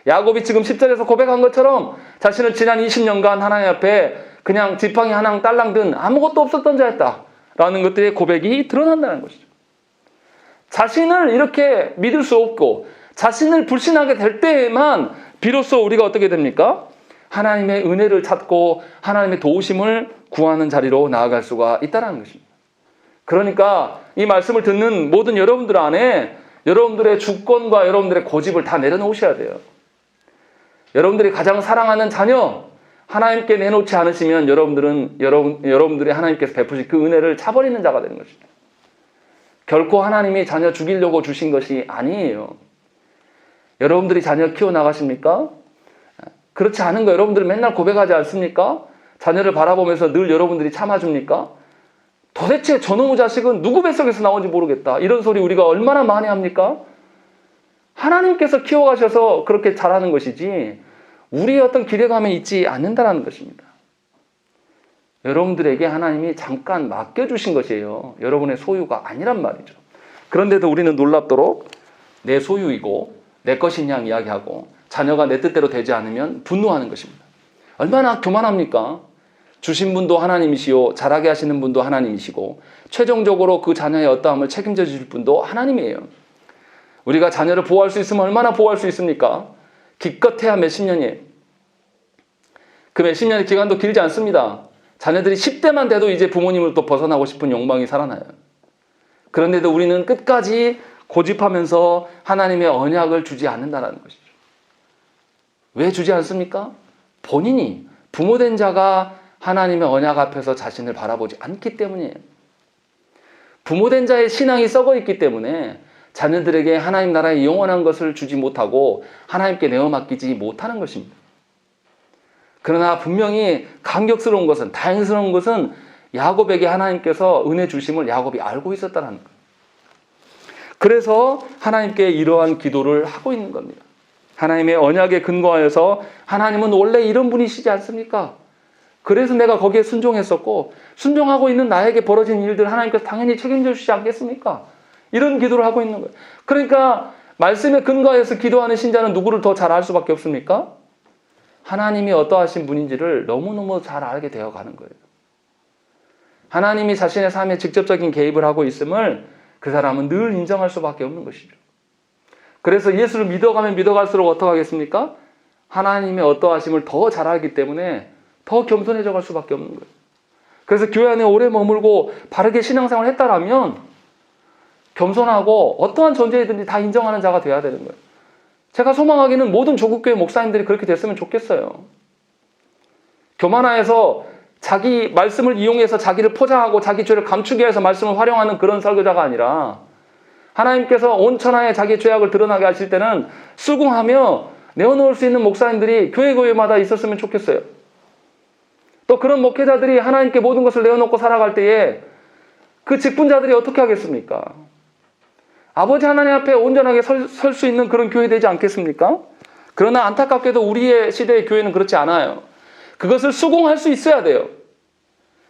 야곱이 지금 10절에서 고백한 것처럼 자신은 지난 20년간 하나님 앞에 그냥 지팡이 하나 딸랑 든 아무것도 없었던 자였다라는 것들의 고백이 드러난다는 것이죠. 자신을 이렇게 믿을 수 없고 자신을 불신하게 될 때에만 비로소 우리가 어떻게 됩니까? 하나님의 은혜를 찾고 하나님의 도우심을 구하는 자리로 나아갈 수가 있다는 것입니다. 그러니까 이 말씀을 듣는 모든 여러분들 안에 여러분들의 주권과 여러분들의 고집을 다 내려놓으셔야 돼요. 여러분들이 가장 사랑하는 자녀 하나님께 내놓지 않으시면 여러분들이 하나님께서 베푸신 그 은혜를 차버리는 자가 되는 것입니다. 결코 하나님이 자녀 죽이려고 주신 것이 아니에요. 여러분들이 자녀 키워나가십니까? 그렇지 않은 거 여러분들 맨날 고백하지 않습니까? 자녀를 바라보면서 늘 여러분들이 참아줍니까? 도대체 저놈의 자식은 누구 뱃속에서 나온지 모르겠다. 이런 소리 우리가 얼마나 많이 합니까? 하나님께서 키워가셔서 그렇게 잘하는 것이지 우리의 어떤 기대감에 있지 않는다는 것입니다. 여러분들에게 하나님이 잠깐 맡겨주신 것이에요. 여러분의 소유가 아니란 말이죠. 그런데도 우리는 놀랍도록 내 소유이고 내 것인 양 이야기하고 자녀가 내 뜻대로 되지 않으면 분노하는 것입니다. 얼마나 교만합니까? 주신 분도 하나님이시요 잘하게 하시는 분도 하나님이시고 최종적으로 그 자녀의 어떠함을 책임져 주실 분도 하나님이에요. 우리가 자녀를 보호할 수 있으면 얼마나 보호할 수 있습니까? 기껏해야 몇십 년이에요. 그 몇십 년의 기간도 길지 않습니다. 자녀들이 10대만 돼도 이제 부모님을 또 벗어나고 싶은 욕망이 살아나요. 그런데도 우리는 끝까지 고집하면서 하나님의 언약을 주지 않는다는 것이죠. 왜 주지 않습니까? 본인이 부모된 자가 하나님의 언약 앞에서 자신을 바라보지 않기 때문이에요. 부모된 자의 신앙이 썩어 있기 때문에 자녀들에게 하나님 나라의 영원한 것을 주지 못하고 하나님께 내어 맡기지 못하는 것입니다. 그러나 분명히 감격스러운 것은, 다행스러운 것은 야곱에게 하나님께서 은혜 주심을 야곱이 알고 있었다는 거예요. 그래서 하나님께 이러한 기도를 하고 있는 겁니다. 하나님의 언약에 근거하여서 하나님은 원래 이런 분이시지 않습니까? 그래서 내가 거기에 순종했었고 순종하고 있는 나에게 벌어진 일들 하나님께서 당연히 책임져 주시지 않겠습니까? 이런 기도를 하고 있는 거예요. 그러니까 말씀에 근거해서 기도하는 신자는 누구를 더 잘 알 수밖에 없습니까? 하나님이 어떠하신 분인지를 너무너무 잘 알게 되어가는 거예요. 하나님이 자신의 삶에 직접적인 개입을 하고 있음을 그 사람은 늘 인정할 수밖에 없는 것이죠. 그래서 예수를 믿어가면 믿어갈수록 어떻게 하겠습니까? 하나님의 어떠하심을 더 잘 알기 때문에 더 겸손해져 갈 수밖에 없는 거예요. 그래서 교회 안에 오래 머물고 바르게 신앙생활을 했다라면 겸손하고 어떠한 존재이든지 다 인정하는 자가 되어야 되는 거예요. 제가 소망하기는 모든 조국교회 목사님들이 그렇게 됐으면 좋겠어요. 교만하여서 자기 말씀을 이용해서 자기를 포장하고 자기 죄를 감추기 위해서 말씀을 활용하는 그런 설교자가 아니라 하나님께서 온 천하에 자기 죄악을 드러나게 하실 때는 수긍하며 내어놓을 수 있는 목사님들이 교회마다 있었으면 좋겠어요. 또 그런 목회자들이 하나님께 모든 것을 내어놓고 살아갈 때에 그 직분자들이 어떻게 하겠습니까? 아버지 하나님 앞에 온전하게 설 수 있는 그런 교회 되지 않겠습니까? 그러나 안타깝게도 우리의 시대의 교회는 그렇지 않아요. 그것을 수긍할 수 있어야 돼요.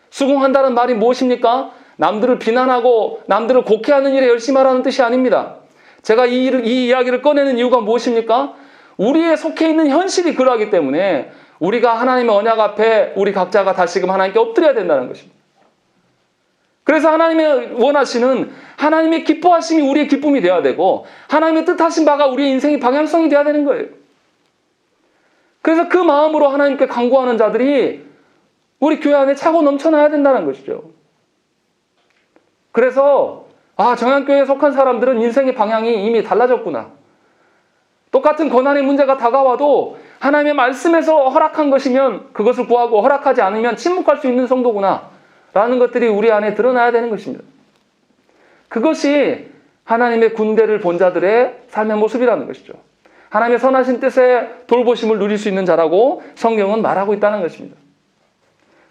수긍한다는 말이 무엇입니까? 남들을 비난하고 남들을 곡해하는 일에 열심히 하라는 뜻이 아닙니다. 제가 이 이야기를 꺼내는 이유가 무엇입니까? 우리의 속해 있는 현실이 그러하기 때문에 우리가 하나님의 언약 앞에 우리 각자가 다시금 하나님께 엎드려야 된다는 것입니다. 그래서 하나님의 원하시는 하나님의 기뻐하심이 우리의 기쁨이 되어야 되고 하나님의 뜻하신 바가 우리의 인생의 방향성이 되어야 되는 거예요. 그래서 그 마음으로 하나님께 간구하는 자들이 우리 교회 안에 차고 넘쳐나야 된다는 것이죠. 그래서 정향교회에 속한 사람들은 인생의 방향이 이미 달라졌구나. 똑같은 고난의 문제가 다가와도 하나님의 말씀에서 허락한 것이면 그것을 구하고 허락하지 않으면 침묵할 수 있는 성도구나 라는 것들이 우리 안에 드러나야 되는 것입니다. 그것이 하나님의 군대를 본 자들의 삶의 모습이라는 것이죠. 하나님의 선하신 뜻에 돌보심을 누릴 수 있는 자라고 성경은 말하고 있다는 것입니다.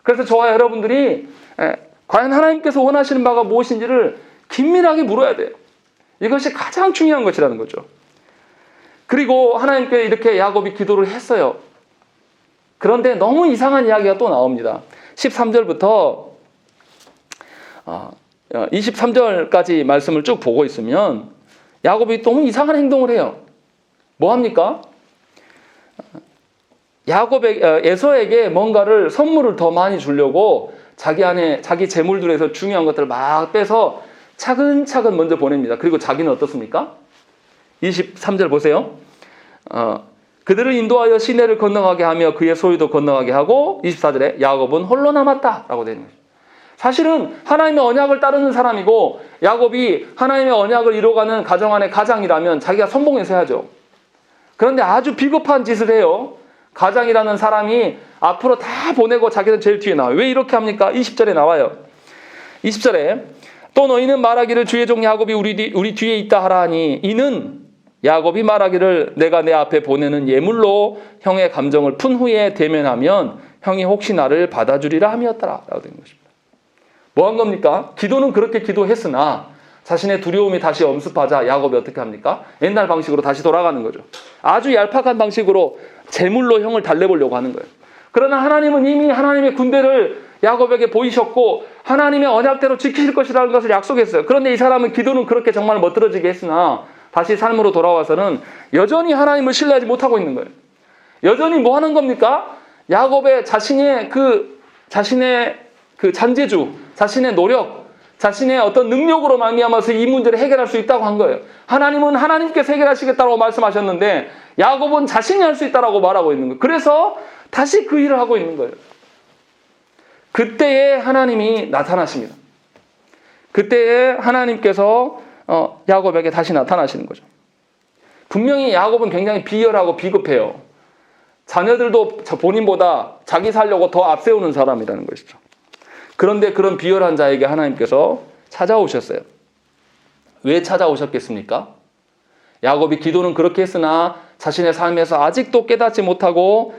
그래서 저와 여러분들이 과연 하나님께서 원하시는 바가 무엇인지를 긴밀하게 물어야 돼요. 이것이 가장 중요한 것이라는 거죠. 그리고 하나님께 이렇게 야곱이 기도를 했어요. 그런데 너무 이상한 이야기가 또 나옵니다. 13절부터 23절까지 말씀을 쭉 보고 있으면 야곱이 너무 이상한 행동을 해요. 뭐 합니까? 에서에게 뭔가를 선물을 더 많이 주려고 자기 재물들에서 중요한 것들을 막 빼서 차근차근 먼저 보냅니다. 그리고 자기는 어떻습니까? 23절 보세요. 그들을 인도하여 시내를 건너가게 하며 그의 소유도 건너가게 하고 24절에 야곱은 홀로 남았다라고 되는 거죠. 사실은 하나님의 언약을 따르는 사람이고 야곱이 하나님의 언약을 이루어가는 가정 안의 가장이라면 자기가 선봉해서 해야죠. 그런데 아주 비겁한 짓을 해요. 가장이라는 사람이 앞으로 다 보내고 자기는 제일 뒤에 나와요. 왜 이렇게 합니까? 20절에 나와요. 20절에 또 너희는 말하기를 주의 종 야곱이 우리 뒤에 있다 하라 하니 이는 야곱이 말하기를 내가 내 앞에 보내는 예물로 형의 감정을 푼 후에 대면하면 형이 혹시 나를 받아주리라 함이었더라 라고 된 것입니다. 뭐 한 겁니까? 기도는 그렇게 기도했으나 자신의 두려움이 다시 엄습하자 야곱이 어떻게 합니까? 옛날 방식으로 다시 돌아가는 거죠. 아주 얄팍한 방식으로 재물로 형을 달래보려고 하는 거예요. 그러나 하나님은 이미 하나님의 군대를 야곱에게 보이셨고 하나님의 언약대로 지키실 것이라는 것을 약속했어요. 그런데 이 사람은 기도는 그렇게 정말 멋들어지게 했으나 다시 삶으로 돌아와서는 여전히 하나님을 신뢰하지 못하고 있는 거예요. 여전히 뭐 하는 겁니까? 야곱의 자신의 그 잔재주, 자신의 노력, 자신의 어떤 능력으로 말미암아서 이 문제를 해결할 수 있다고 한 거예요. 하나님은 하나님께서 해결하시겠다고 말씀하셨는데 야곱은 자신이 할 수 있다고 말하고 있는 거예요. 그래서 다시 그 일을 하고 있는 거예요. 그때에 하나님이 나타나십니다. 그때에 하나님께서 야곱에게 다시 나타나시는 거죠. 분명히 야곱은 굉장히 비열하고 비겁해요. 자녀들도 본인보다 자기 살려고 더 앞세우는 사람이라는 것이죠. 그런데 그런 비열한 자에게 하나님께서 찾아오셨어요. 왜 찾아오셨겠습니까? 야곱이 기도는 그렇게 했으나 자신의 삶에서 아직도 깨닫지 못하고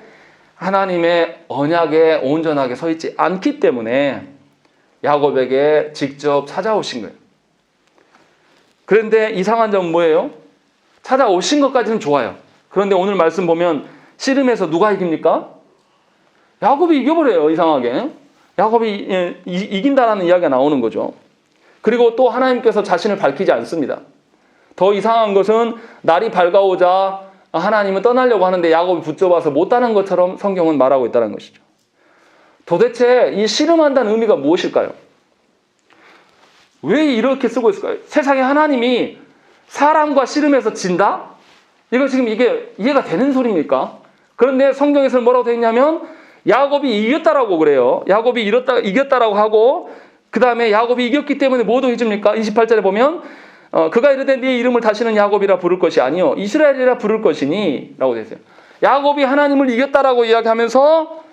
하나님의 언약에 온전하게 서 있지 않기 때문에 야곱에게 직접 찾아오신 거예요. 그런데 이상한 점은 뭐예요? 찾아오신 것까지는 좋아요. 그런데 오늘 말씀 보면 씨름에서 누가 이깁니까? 야곱이 이겨버려요. 이상하게. 야곱이 이긴다라는 이야기가 나오는 거죠. 그리고 또 하나님께서 자신을 밝히지 않습니다. 더 이상한 것은 날이 밝아오자 하나님은 떠나려고 하는데 야곱이 붙잡아서 못 따는 것처럼 성경은 말하고 있다는 것이죠. 도대체 이 씨름한다는 의미가 무엇일까요? 왜 이렇게 쓰고 있을까요? 세상에 하나님이 사람과 씨름해서 진다? 이거 지금 이게 이해가 되는 소리입니까? 그런데 성경에서는 뭐라고 되어 있냐면 야곱이 이겼다라고 그래요. 야곱이 이겼다라고 하고 그 다음에 야곱이 이겼기 때문에 뭐도 해줍니까? 28절에 보면 그가 이르되 네 이름을 다시는 야곱이라 부를 것이 아니요 이스라엘이라 부를 것이니 라고 되어 있어요. 야곱이 하나님을 이겼다라고 이야기하면서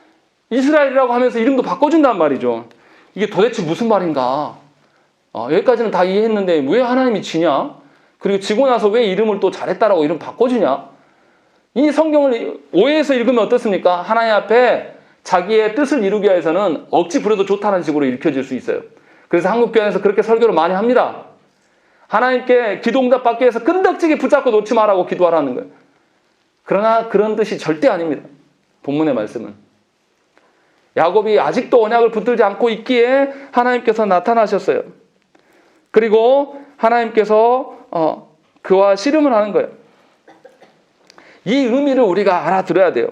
이스라엘이라고 하면서 이름도 바꿔준단 말이죠. 이게 도대체 무슨 말인가? 여기까지는 다 이해했는데 왜 하나님이 지냐? 그리고 지고 나서 왜 이름을 또 잘했다라고 이름 바꿔주냐? 이 성경을 오해해서 읽으면 어떻습니까? 하나님 앞에 자기의 뜻을 이루기 위해서는 억지 부려도 좋다는 식으로 읽혀질 수 있어요. 그래서 한국교회에서 그렇게 설교를 많이 합니다. 하나님께 기도응답 받기 위해서 끈덕지게 붙잡고 놓지 말라고 기도하라는 거예요. 그러나 그런 뜻이 절대 아닙니다. 본문의 말씀은. 야곱이 아직도 언약을 붙들지 않고 있기에 하나님께서 나타나셨어요. 그리고 하나님께서 그와 씨름을 하는 거예요. 이 의미를 우리가 알아들어야 돼요.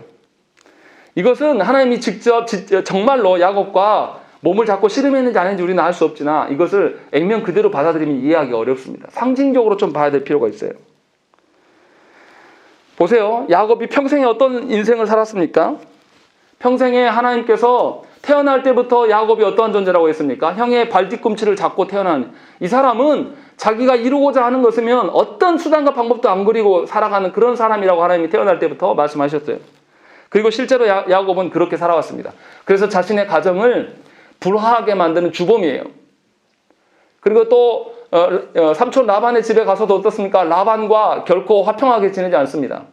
이것은 하나님이 직접 정말로 야곱과 몸을 잡고 씨름했는지 안 했는지 우리는 알 수 없지만 이것을 액면 그대로 받아들이면 이해하기 어렵습니다. 상징적으로 좀 봐야 될 필요가 있어요. 보세요. 야곱이 평생에 어떤 인생을 살았습니까? 평생에 하나님께서 태어날 때부터 야곱이 어떠한 존재라고 했습니까? 형의 발뒤꿈치를 잡고 태어난 이 사람은 자기가 이루고자 하는 것이면 어떤 수단과 방법도 안 그리고 살아가는 그런 사람이라고 하나님이 태어날 때부터 말씀하셨어요. 그리고 실제로 야곱은 그렇게 살아왔습니다. 그래서 자신의 가정을 불화하게 만드는 주범이에요. 그리고 또 삼촌 라반의 집에 가서도 어떻습니까? 라반과 결코 화평하게 지내지 않습니다.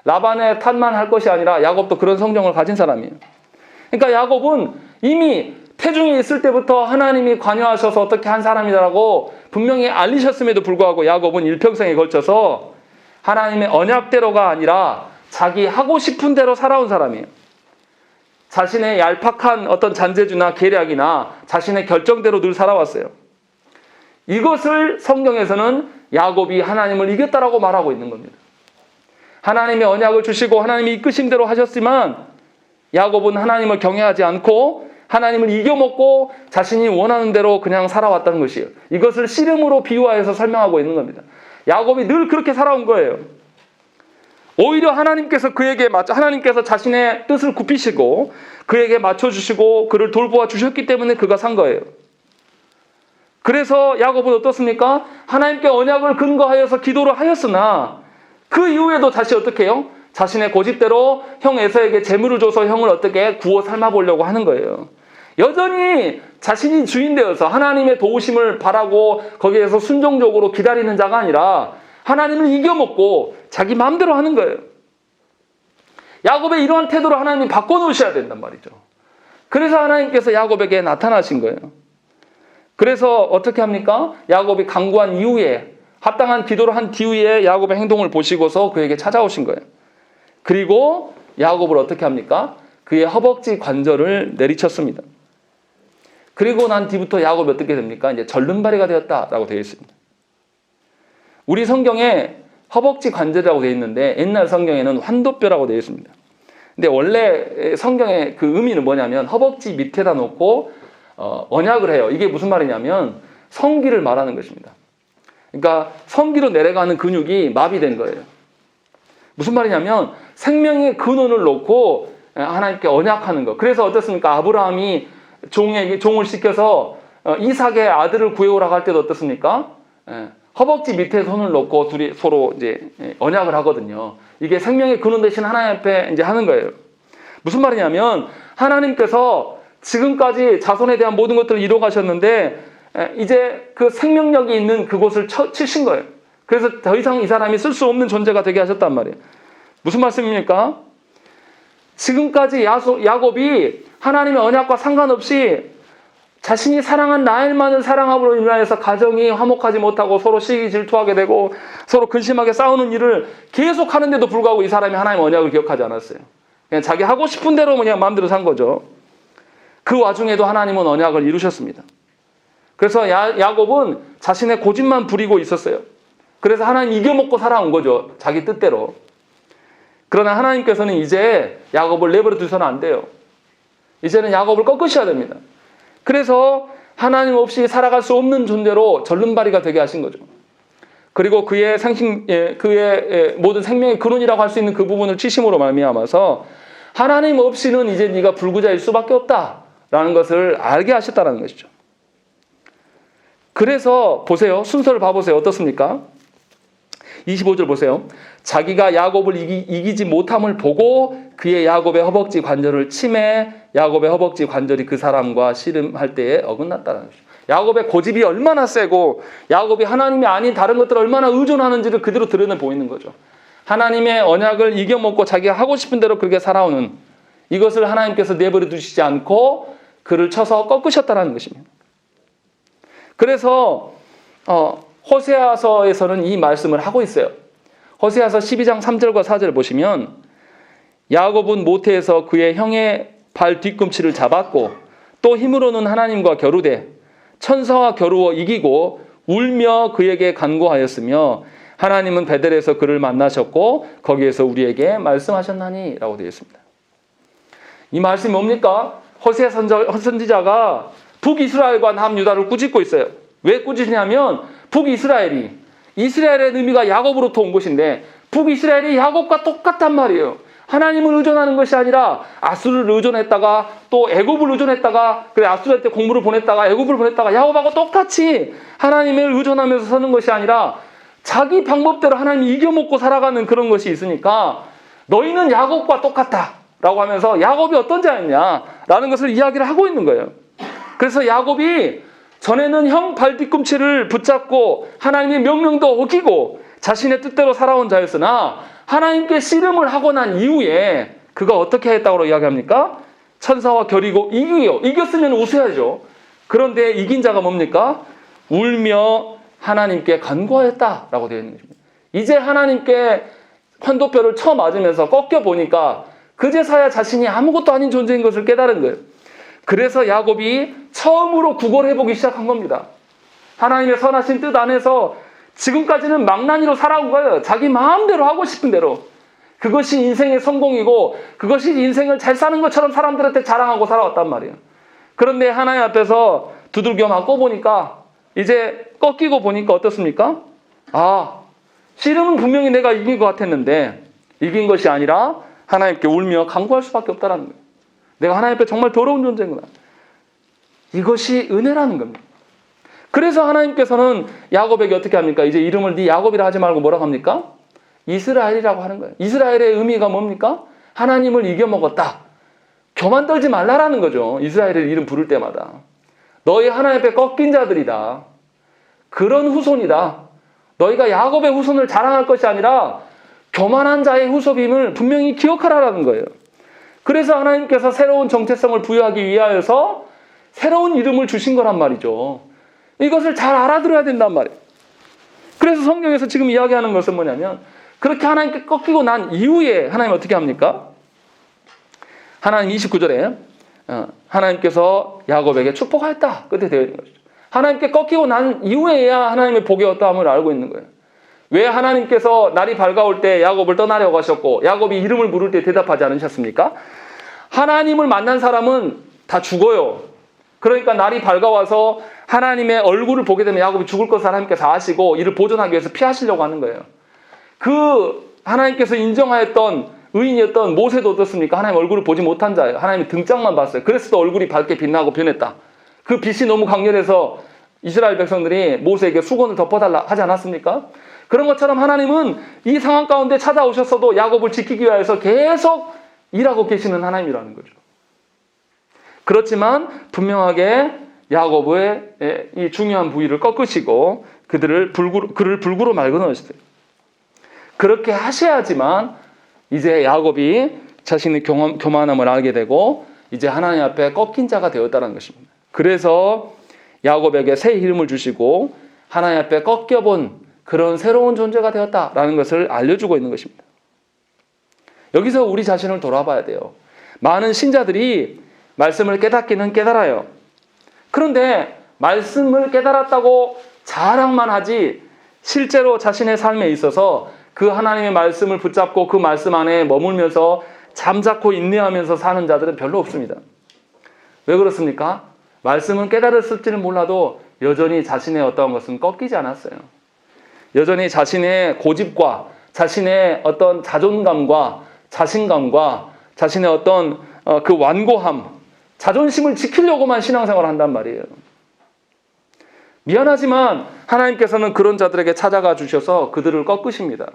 라반의 탓만 할 것이 아니라 야곱도 그런 성정을 가진 사람이에요. 그러니까 야곱은 이미 태중에 있을 때부터 하나님이 관여하셔서 어떻게 한 사람이라고 분명히 알리셨음에도 불구하고 야곱은 일평생에 걸쳐서 하나님의 언약대로가 아니라 자기 하고 싶은 대로 살아온 사람이에요. 자신의 얄팍한 어떤 잔재주나 계략이나 자신의 결정대로 늘 살아왔어요. 이것을 성경에서는 야곱이 하나님을 이겼다라고 말하고 있는 겁니다. 하나님의 언약을 주시고 하나님이 이끄심대로 하셨지만 야곱은 하나님을 경외하지 않고 하나님을 이겨먹고 자신이 원하는 대로 그냥 살아왔다는 것이에요. 이것을 씨름으로 비유하여서 설명하고 있는 겁니다. 야곱이 늘 그렇게 살아온 거예요. 오히려 하나님께서 하나님께서 자신의 뜻을 굽히시고 그에게 맞춰주시고 그를 돌보아 주셨기 때문에 그가 산 거예요. 그래서 야곱은 어떻습니까? 하나님께 언약을 근거하여서 기도를 하였으나 그 이후에도 다시 어떻게 해요? 자신의 고집대로 형 에서에게 재물을 줘서 형을 어떻게 구워 삶아보려고 하는 거예요. 여전히 자신이 주인 되어서 하나님의 도우심을 바라고 거기에서 순종적으로 기다리는 자가 아니라 하나님을 이겨먹고 자기 마음대로 하는 거예요. 야곱의 이러한 태도를 하나님이 바꿔놓으셔야 된단 말이죠. 그래서 하나님께서 야곱에게 나타나신 거예요. 그래서 어떻게 합니까? 야곱이 간구한 이후에 합당한 기도를 한 뒤에 야곱의 행동을 보시고서 그에게 찾아오신 거예요. 그리고 야곱을 어떻게 합니까? 그의 허벅지 관절을 내리쳤습니다. 그리고 난 뒤부터 야곱이 어떻게 됩니까? 이제 절름발이가 되었다라고 되어 있습니다. 우리 성경에 허벅지 관절이라고 되어 있는데 옛날 성경에는 환도뼈라고 되어 있습니다. 근데 원래 성경의 그 의미는 뭐냐면 허벅지 밑에다 놓고 언약을 해요. 이게 무슨 말이냐면 성기를 말하는 것입니다. 그러니까 성기로 내려가는 근육이 마비된 거예요. 무슨 말이냐면 생명의 근원을 놓고 하나님께 언약하는 거. 그래서 어떻습니까? 아브라함이 종을 시켜서 이삭의 아들을 구해오라고 할 때도 어떻습니까? 허벅지 밑에 손을 놓고 둘이 서로 이제 언약을 하거든요. 이게 생명의 근원 대신 하나님 앞에 이제 하는 거예요. 무슨 말이냐면 하나님께서 지금까지 자손에 대한 모든 것들을 이루어 가셨는데 이제 그 생명력이 있는 그곳을 치신 거예요. 그래서 더 이상 이 사람이 쓸 수 없는 존재가 되게 하셨단 말이에요. 무슨 말씀입니까? 지금까지 야곱이 하나님의 언약과 상관없이 자신이 사랑한 라헬만을 사랑함으로 인하여서 가정이 화목하지 못하고 서로 시기 질투하게 되고 서로 근심하게 싸우는 일을 계속 하는데도 불구하고 이 사람이 하나님의 언약을 기억하지 않았어요. 그냥 자기 하고 싶은 대로 그냥 마음대로 산 거죠. 그 와중에도 하나님은 언약을 이루셨습니다. 그래서 야곱은 자신의 고집만 부리고 있었어요. 그래서 하나님 이겨먹고 살아온 거죠. 자기 뜻대로. 그러나 하나님께서는 이제 야곱을 내버려 두서는 안 돼요. 이제는 야곱을 꺾으셔야 됩니다. 그래서 하나님 없이 살아갈 수 없는 존재로 절름발이가 되게 하신 거죠. 그리고 그의 모든 생명의 근원이라고 할 수 있는 그 부분을 치심으로 말미암아서 하나님 없이는 이제 네가 불구자일 수밖에 없다라는 것을 알게 하셨다는 것이죠. 그래서 보세요. 순서를 봐보세요. 어떻습니까? 25절 보세요. 자기가 야곱을 이기지 못함을 보고 그의 야곱의 허벅지 관절을 치매 야곱의 허벅지 관절이 그 사람과 씨름할 때에 어긋났다는 거죠. 야곱의 고집이 얼마나 세고 야곱이 하나님이 아닌 다른 것들을 얼마나 의존하는지를 그대로 드러내 보이는 거죠. 하나님의 언약을 이겨먹고 자기가 하고 싶은 대로 그렇게 살아오는 이것을 하나님께서 내버려 두시지 않고 그를 쳐서 꺾으셨다는 것입니다. 그래서 호세아서에서는 이 말씀을 하고 있어요. 호세아서 12장 3절과 4절을 보시면 야곱은 모태에서 그의 형의 발 뒤꿈치를 잡았고 또 힘으로는 하나님과 겨루되 천사와 겨루어 이기고 울며 그에게 간구하였으며 하나님은 베델에서 그를 만나셨고 거기에서 우리에게 말씀하셨나니 라고 되어 있습니다. 이 말씀이 뭡니까? 호세아 선지자가 북이스라엘과 남유다를 꾸짖고 있어요. 왜 꾸짖냐면 북이스라엘이 이스라엘의 의미가 야곱으로부터 온 것인데 북이스라엘이 야곱과 똑같단 말이에요. 하나님을 의존하는 것이 아니라 아수르를 의존했다가 또 애굽을 의존했다가 그래 아수르한테 공물을 보냈다가 애굽을 보냈다가 야곱하고 똑같이 하나님을 의존하면서 서는 것이 아니라 자기 방법대로 하나님이 이겨먹고 살아가는 그런 것이 있으니까 너희는 야곱과 똑같다 라고 하면서 야곱이 어떤 자였냐라는 것을 이야기를 하고 있는 거예요. 그래서 야곱이 전에는 형 발 뒤꿈치를 붙잡고 하나님의 명령도 어기고 자신의 뜻대로 살아온 자였으나 하나님께 씨름을 하고 난 이후에 그가 어떻게 했다고 이야기합니까? 천사와 겨리고 이겼으면 웃어야죠. 그런데 이긴 자가 뭡니까? 울며 하나님께 간구하였다라고 되어 있는 것입니다. 이제 하나님께 환도뼈를 쳐맞으면서 꺾여보니까 그제서야 자신이 아무것도 아닌 존재인 것을 깨달은 거예요. 그래서 야곱이 처음으로 구걸해보기 시작한 겁니다. 하나님의 선하신 뜻 안에서 지금까지는 망나니로 살아온 거예요. 자기 마음대로 하고 싶은 대로. 그것이 인생의 성공이고 그것이 인생을 잘 사는 것처럼 사람들한테 자랑하고 살아왔단 말이에요. 그런데 하나님 앞에서 두들겨 맞고 보니까 이제 꺾이고 보니까 어떻습니까? 씨름은 분명히 내가 이긴 것 같았는데 이긴 것이 아니라 하나님께 울며 간구할 수밖에 없다는 거예요. 내가 하나님 앞에 정말 더러운 존재구나. 이것이 은혜라는 겁니다. 그래서 하나님께서는 야곱에게 어떻게 합니까? 이제 이름을 네 야곱이라 하지 말고 뭐라고 합니까? 이스라엘이라고 하는 거예요. 이스라엘의 의미가 뭡니까? 하나님을 이겨먹었다. 교만 떨지 말라라는 거죠. 이스라엘의 이름 부를 때마다. 너희 하나님 앞에 꺾인 자들이다. 그런 후손이다. 너희가 야곱의 후손을 자랑할 것이 아니라 교만한 자의 후손임을 분명히 기억하라라는 거예요. 그래서 하나님께서 새로운 정체성을 부여하기 위하여서 새로운 이름을 주신 거란 말이죠. 이것을 잘 알아들어야 된단 말이에요. 그래서 성경에서 지금 이야기하는 것은 뭐냐면 그렇게 하나님께 꺾이고 난 이후에 하나님 어떻게 합니까? 하나님 29절에 하나님께서 야곱에게 축복하였다. 끝에 되어 있는 것이죠. 하나님께 꺾이고 난 이후에야 하나님의 복의 어떠함을 알고 있는 거예요. 왜 하나님께서 날이 밝아올 때 야곱을 떠나려고 하셨고 야곱이 이름을 부를 때 대답하지 않으셨습니까? 하나님을 만난 사람은 다 죽어요. 그러니까 날이 밝아와서 하나님의 얼굴을 보게 되면 야곱이 죽을 것을 하나님께서 아시고 이를 보존하기 위해서 피하시려고 하는 거예요. 그 하나님께서 인정하였던 의인이었던 모세도 어떻습니까? 하나님 얼굴을 보지 못한 자예요. 하나님의 등짝만 봤어요. 그래서 또 얼굴이 밝게 빛나고 변했다. 그 빛이 너무 강렬해서 이스라엘 백성들이 모세에게 수건을 덮어달라 하지 않았습니까? 그런 것처럼 하나님은 이 상황 가운데 찾아오셨어도 야곱을 지키기 위해서 계속 일하고 계시는 하나님이라는 거죠. 그렇지만 분명하게 야곱의 이 중요한 부위를 꺾으시고 그를 불구로 말고 넣으셨어요. 그렇게 하셔야지만 이제 야곱이 자신의 교만함을 알게 되고 이제 하나님 앞에 꺾인 자가 되었다는 것입니다. 그래서 야곱에게 새 이름을 주시고 하나님 앞에 꺾여본 그런 새로운 존재가 되었다라는 것을 알려주고 있는 것입니다. 여기서 우리 자신을 돌아봐야 돼요. 많은 신자들이 말씀을 깨닫기는 깨달아요. 그런데 말씀을 깨달았다고 자랑만 하지 실제로 자신의 삶에 있어서 그 하나님의 말씀을 붙잡고 그 말씀 안에 머물면서 잠자코 인내하면서 사는 자들은 별로 없습니다. 왜 그렇습니까? 말씀은 깨달았을지는 몰라도 여전히 자신의 어떤 것은 꺾이지 않았어요. 여전히 자신의 고집과 자신의 어떤 자존감과 자신감과 자신의 어떤 그 완고함, 자존심을 지키려고만 신앙생활을 한단 말이에요. 미안하지만 하나님께서는 그런 자들에게 찾아가 주셔서 그들을 꺾으십니다.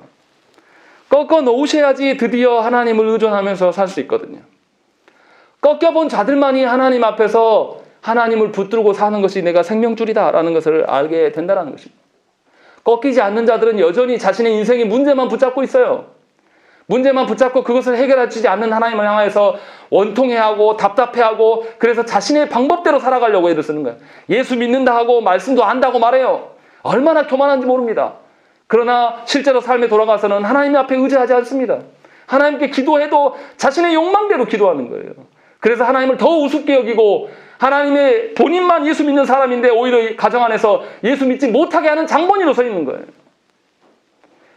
꺾어 놓으셔야지 드디어 하나님을 의존하면서 살 수 있거든요. 꺾여본 자들만이 하나님 앞에서 하나님을 붙들고 사는 것이 내가 생명줄이다라는 것을 알게 된다는 것입니다. 꺾이지 않는 자들은 여전히 자신의 인생의 문제만 붙잡고 있어요. 문제만 붙잡고 그것을 해결하지 않는 하나님을 향해서 원통해하고 답답해하고 그래서 자신의 방법대로 살아가려고 애를 쓰는 거예요. 예수 믿는다 하고 말씀도 안다고 말해요. 얼마나 교만한지 모릅니다. 그러나 실제로 삶에 돌아가서는 하나님 앞에 의지하지 않습니다. 하나님께 기도해도 자신의 욕망대로 기도하는 거예요. 그래서 하나님을 더 우습게 여기고 하나님의 본인만 예수 믿는 사람인데 오히려 가정 안에서 예수 믿지 못하게 하는 장본인으로 서 있는 거예요.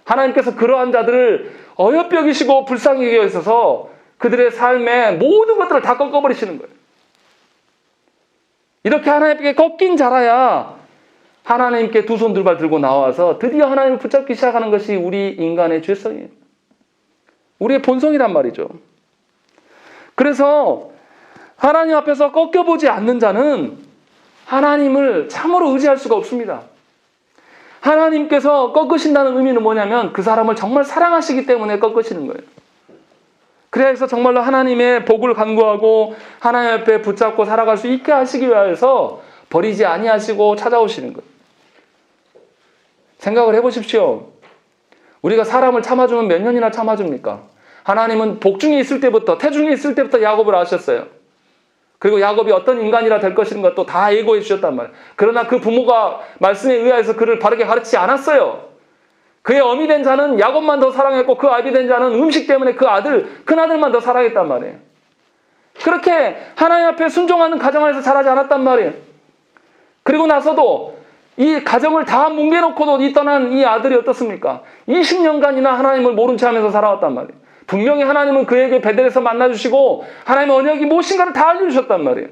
하나님께서 그러한 자들을 어여삐 여기시고 불쌍히 여기셔서 그들의 삶의 모든 것들을 다 꺾어버리시는 거예요. 이렇게 하나님께 꺾인 자라야 하나님께 두 손 두 발 들고 나와서 드디어 하나님을 붙잡기 시작하는 것이 우리 인간의 죄성이에요. 우리의 본성이란 말이죠. 그래서 하나님 앞에서 꺾여보지 않는 자는 하나님을 참으로 의지할 수가 없습니다. 하나님께서 꺾으신다는 의미는 뭐냐면 그 사람을 정말 사랑하시기 때문에 꺾으시는 거예요. 그래서 정말로 하나님의 복을 간구하고 하나님 앞에 붙잡고 살아갈 수 있게 하시기 위해서 버리지 아니하시고 찾아오시는 거예요. 생각을 해보십시오. 우리가 사람을 참아주면 몇 년이나 참아줍니까? 하나님은 복중에 있을 때부터 태중에 있을 때부터 야곱을 아셨어요. 그리고 야곱이 어떤 인간이라 될 것인 것도 다 예고해 주셨단 말이에요. 그러나 그 부모가 말씀에 의하여서 그를 바르게 가르치지 않았어요. 그의 어미 된 자는 야곱만 더 사랑했고 그 아비 된 자는 음식 때문에 그 아들, 큰아들만 더 사랑했단 말이에요. 그렇게 하나님 앞에 순종하는 가정 안에서 자라지 않았단 말이에요. 그리고 나서도 이 가정을 다 뭉개놓고도 이 떠난 이 아들이 어떻습니까? 20년간이나 하나님을 모른 채 하면서 살아왔단 말이에요. 분명히 하나님은 그에게 베델에서 만나주시고 하나님의 언약이 무엇인가를 다 알려주셨단 말이에요.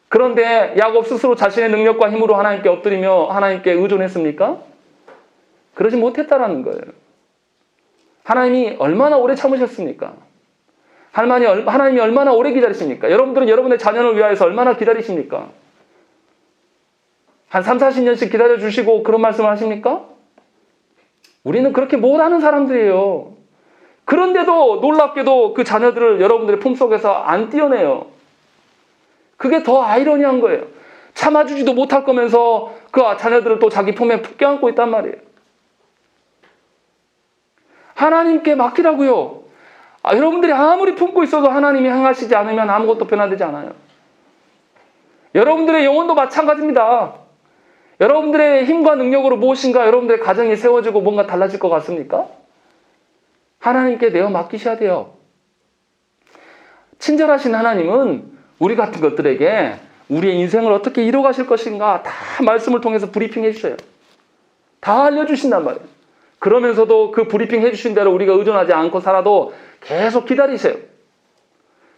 그런데 야곱 스스로 자신의 능력과 힘으로 하나님께 엎드리며 하나님께 의존했습니까? 그러지 못했다라는 거예요. 하나님이 얼마나 오래 참으셨습니까? 하나님이 얼마나 오래 기다리십니까? 여러분들은 여러분의 자녀를 위하여서 얼마나 기다리십니까? 한 3, 40년씩 기다려주시고 그런 말씀을 하십니까? 우리는 그렇게 못하는 사람들이에요. 그런데도 놀랍게도 그 자녀들을 여러분들의 품속에서 안 떼어내요. 그게 더 아이러니한 거예요. 참아주지도 못할 거면서 그 자녀들을 또 자기 품에 껴안고 있단 말이에요. 하나님께 맡기라고요. 여러분들이 아무리 품고 있어도 하나님이 행하시지 않으면 아무것도 변화되지 않아요. 여러분들의 영혼도 마찬가지입니다. 여러분들의 힘과 능력으로 무엇인가 여러분들의 가정이 세워지고 뭔가 달라질 것 같습니까? 하나님께 내어 맡기셔야 돼요. 친절하신 하나님은 우리 같은 것들에게 우리의 인생을 어떻게 이뤄가실 것인가 다 말씀을 통해서 브리핑해 주셔요. 다 알려주신단 말이에요. 그러면서도 그 브리핑 해주신 대로 우리가 의존하지 않고 살아도 계속 기다리세요.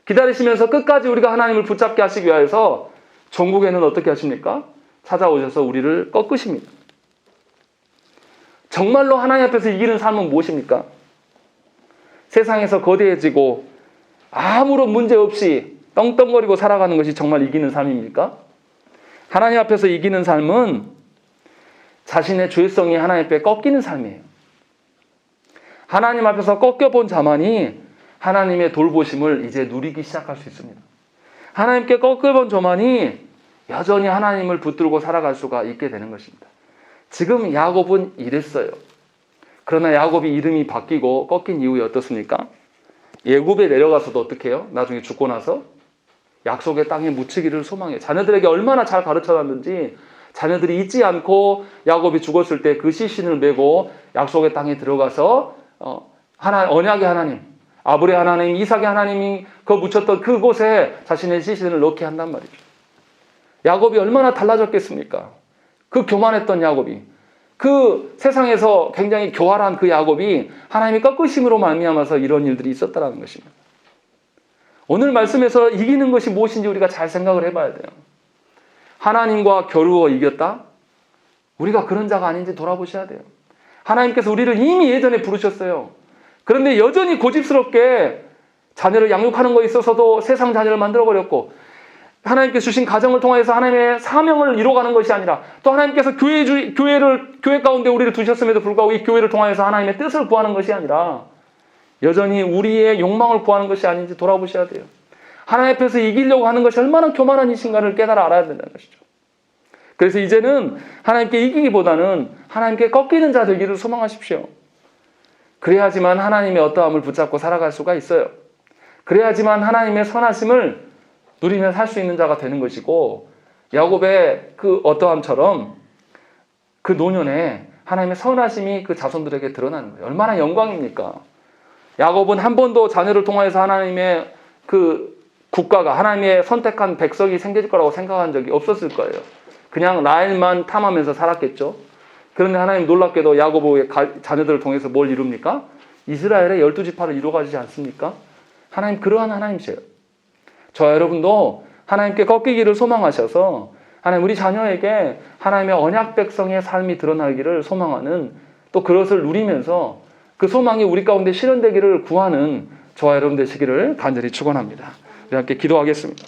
기다리시면서 끝까지 우리가 하나님을 붙잡게 하시기 위해서 종국에는 어떻게 하십니까? 찾아오셔서 우리를 꺾으십니다. 정말로 하나님 앞에서 이기는 삶은 무엇입니까? 세상에서 거대해지고 아무런 문제 없이 떵떵거리고 살아가는 것이 정말 이기는 삶입니까? 하나님 앞에서 이기는 삶은 자신의 죄성이 하나님 앞에 꺾이는 삶이에요. 하나님 앞에서 꺾여본 자만이 하나님의 돌보심을 이제 누리기 시작할 수 있습니다. 하나님께 꺾여본 자만이 여전히 하나님을 붙들고 살아갈 수가 있게 되는 것입니다. 지금 야곱은 이랬어요. 그러나 야곱이 이름이 바뀌고 꺾인 이후에 어떻습니까? 애굽에 내려가서도 어떻게 해요? 나중에 죽고 나서 약속의 땅에 묻히기를 소망해요. 자녀들에게 얼마나 잘 가르쳐놨는지 자녀들이 잊지 않고 야곱이 죽었을 때 그 시신을 메고 약속의 땅에 들어가서 언약의 하나님, 아브라함의 하나님, 이삭의 하나님이 그 묻혔던 그곳에 자신의 시신을 넣게 한단 말이죠. 야곱이 얼마나 달라졌겠습니까? 그 교만했던 야곱이, 그 세상에서 굉장히 교활한 그 야곱이 하나님의 꺾으심으로 말미암아서 이런 일들이 있었다는 것입니다. 오늘 말씀에서 이기는 것이 무엇인지 우리가 잘 생각을 해봐야 돼요. 하나님과 겨루어 이겼다? 우리가 그런 자가 아닌지 돌아보셔야 돼요. 하나님께서 우리를 이미 예전에 부르셨어요. 그런데 여전히 고집스럽게 자녀를 양육하는 것에 있어서도 세상 자녀를 만들어버렸고, 하나님께서 주신 가정을 통해서 하나님의 사명을 이루어가는 것이 아니라 또 하나님께서 교회 가운데 우리를 두셨음에도 불구하고 이 교회를 통해서 하나님의 뜻을 구하는 것이 아니라 여전히 우리의 욕망을 구하는 것이 아닌지 돌아보셔야 돼요. 하나님 앞에서 이기려고 하는 것이 얼마나 교만한 일인가를 깨달아 알아야 된다는 것이죠. 그래서 이제는 하나님께 이기기보다는 하나님께 꺾이는 자 되기를 소망하십시오. 그래야지만 하나님의 어떠함을 붙잡고 살아갈 수가 있어요. 그래야지만 하나님의 선하심을 누리며 살 수 있는 자가 되는 것이고, 야곱의 그 어떠함처럼 그 노년에 하나님의 선하심이 그 자손들에게 드러나는 거예요. 얼마나 영광입니까? 야곱은 한 번도 자녀를 통해서 하나님의 그 국가가, 하나님의 선택한 백성이 생길 거라고 생각한 적이 없었을 거예요. 그냥 라헬만 탐하면서 살았겠죠. 그런데 하나님 놀랍게도 야곱의 자녀들을 통해서 뭘 이룹니까? 이스라엘의 12지파를 이루어가지 않습니까? 하나님 그러한 하나님이세요. 저와 여러분도 하나님께 꺾이기를 소망하셔서 하나님 우리 자녀에게 하나님의 언약 백성의 삶이 드러나기를 소망하는, 또 그것을 누리면서 그 소망이 우리 가운데 실현되기를 구하는 저와 여러분 되시기를 간절히 축원합니다. 우리 함께 기도하겠습니다.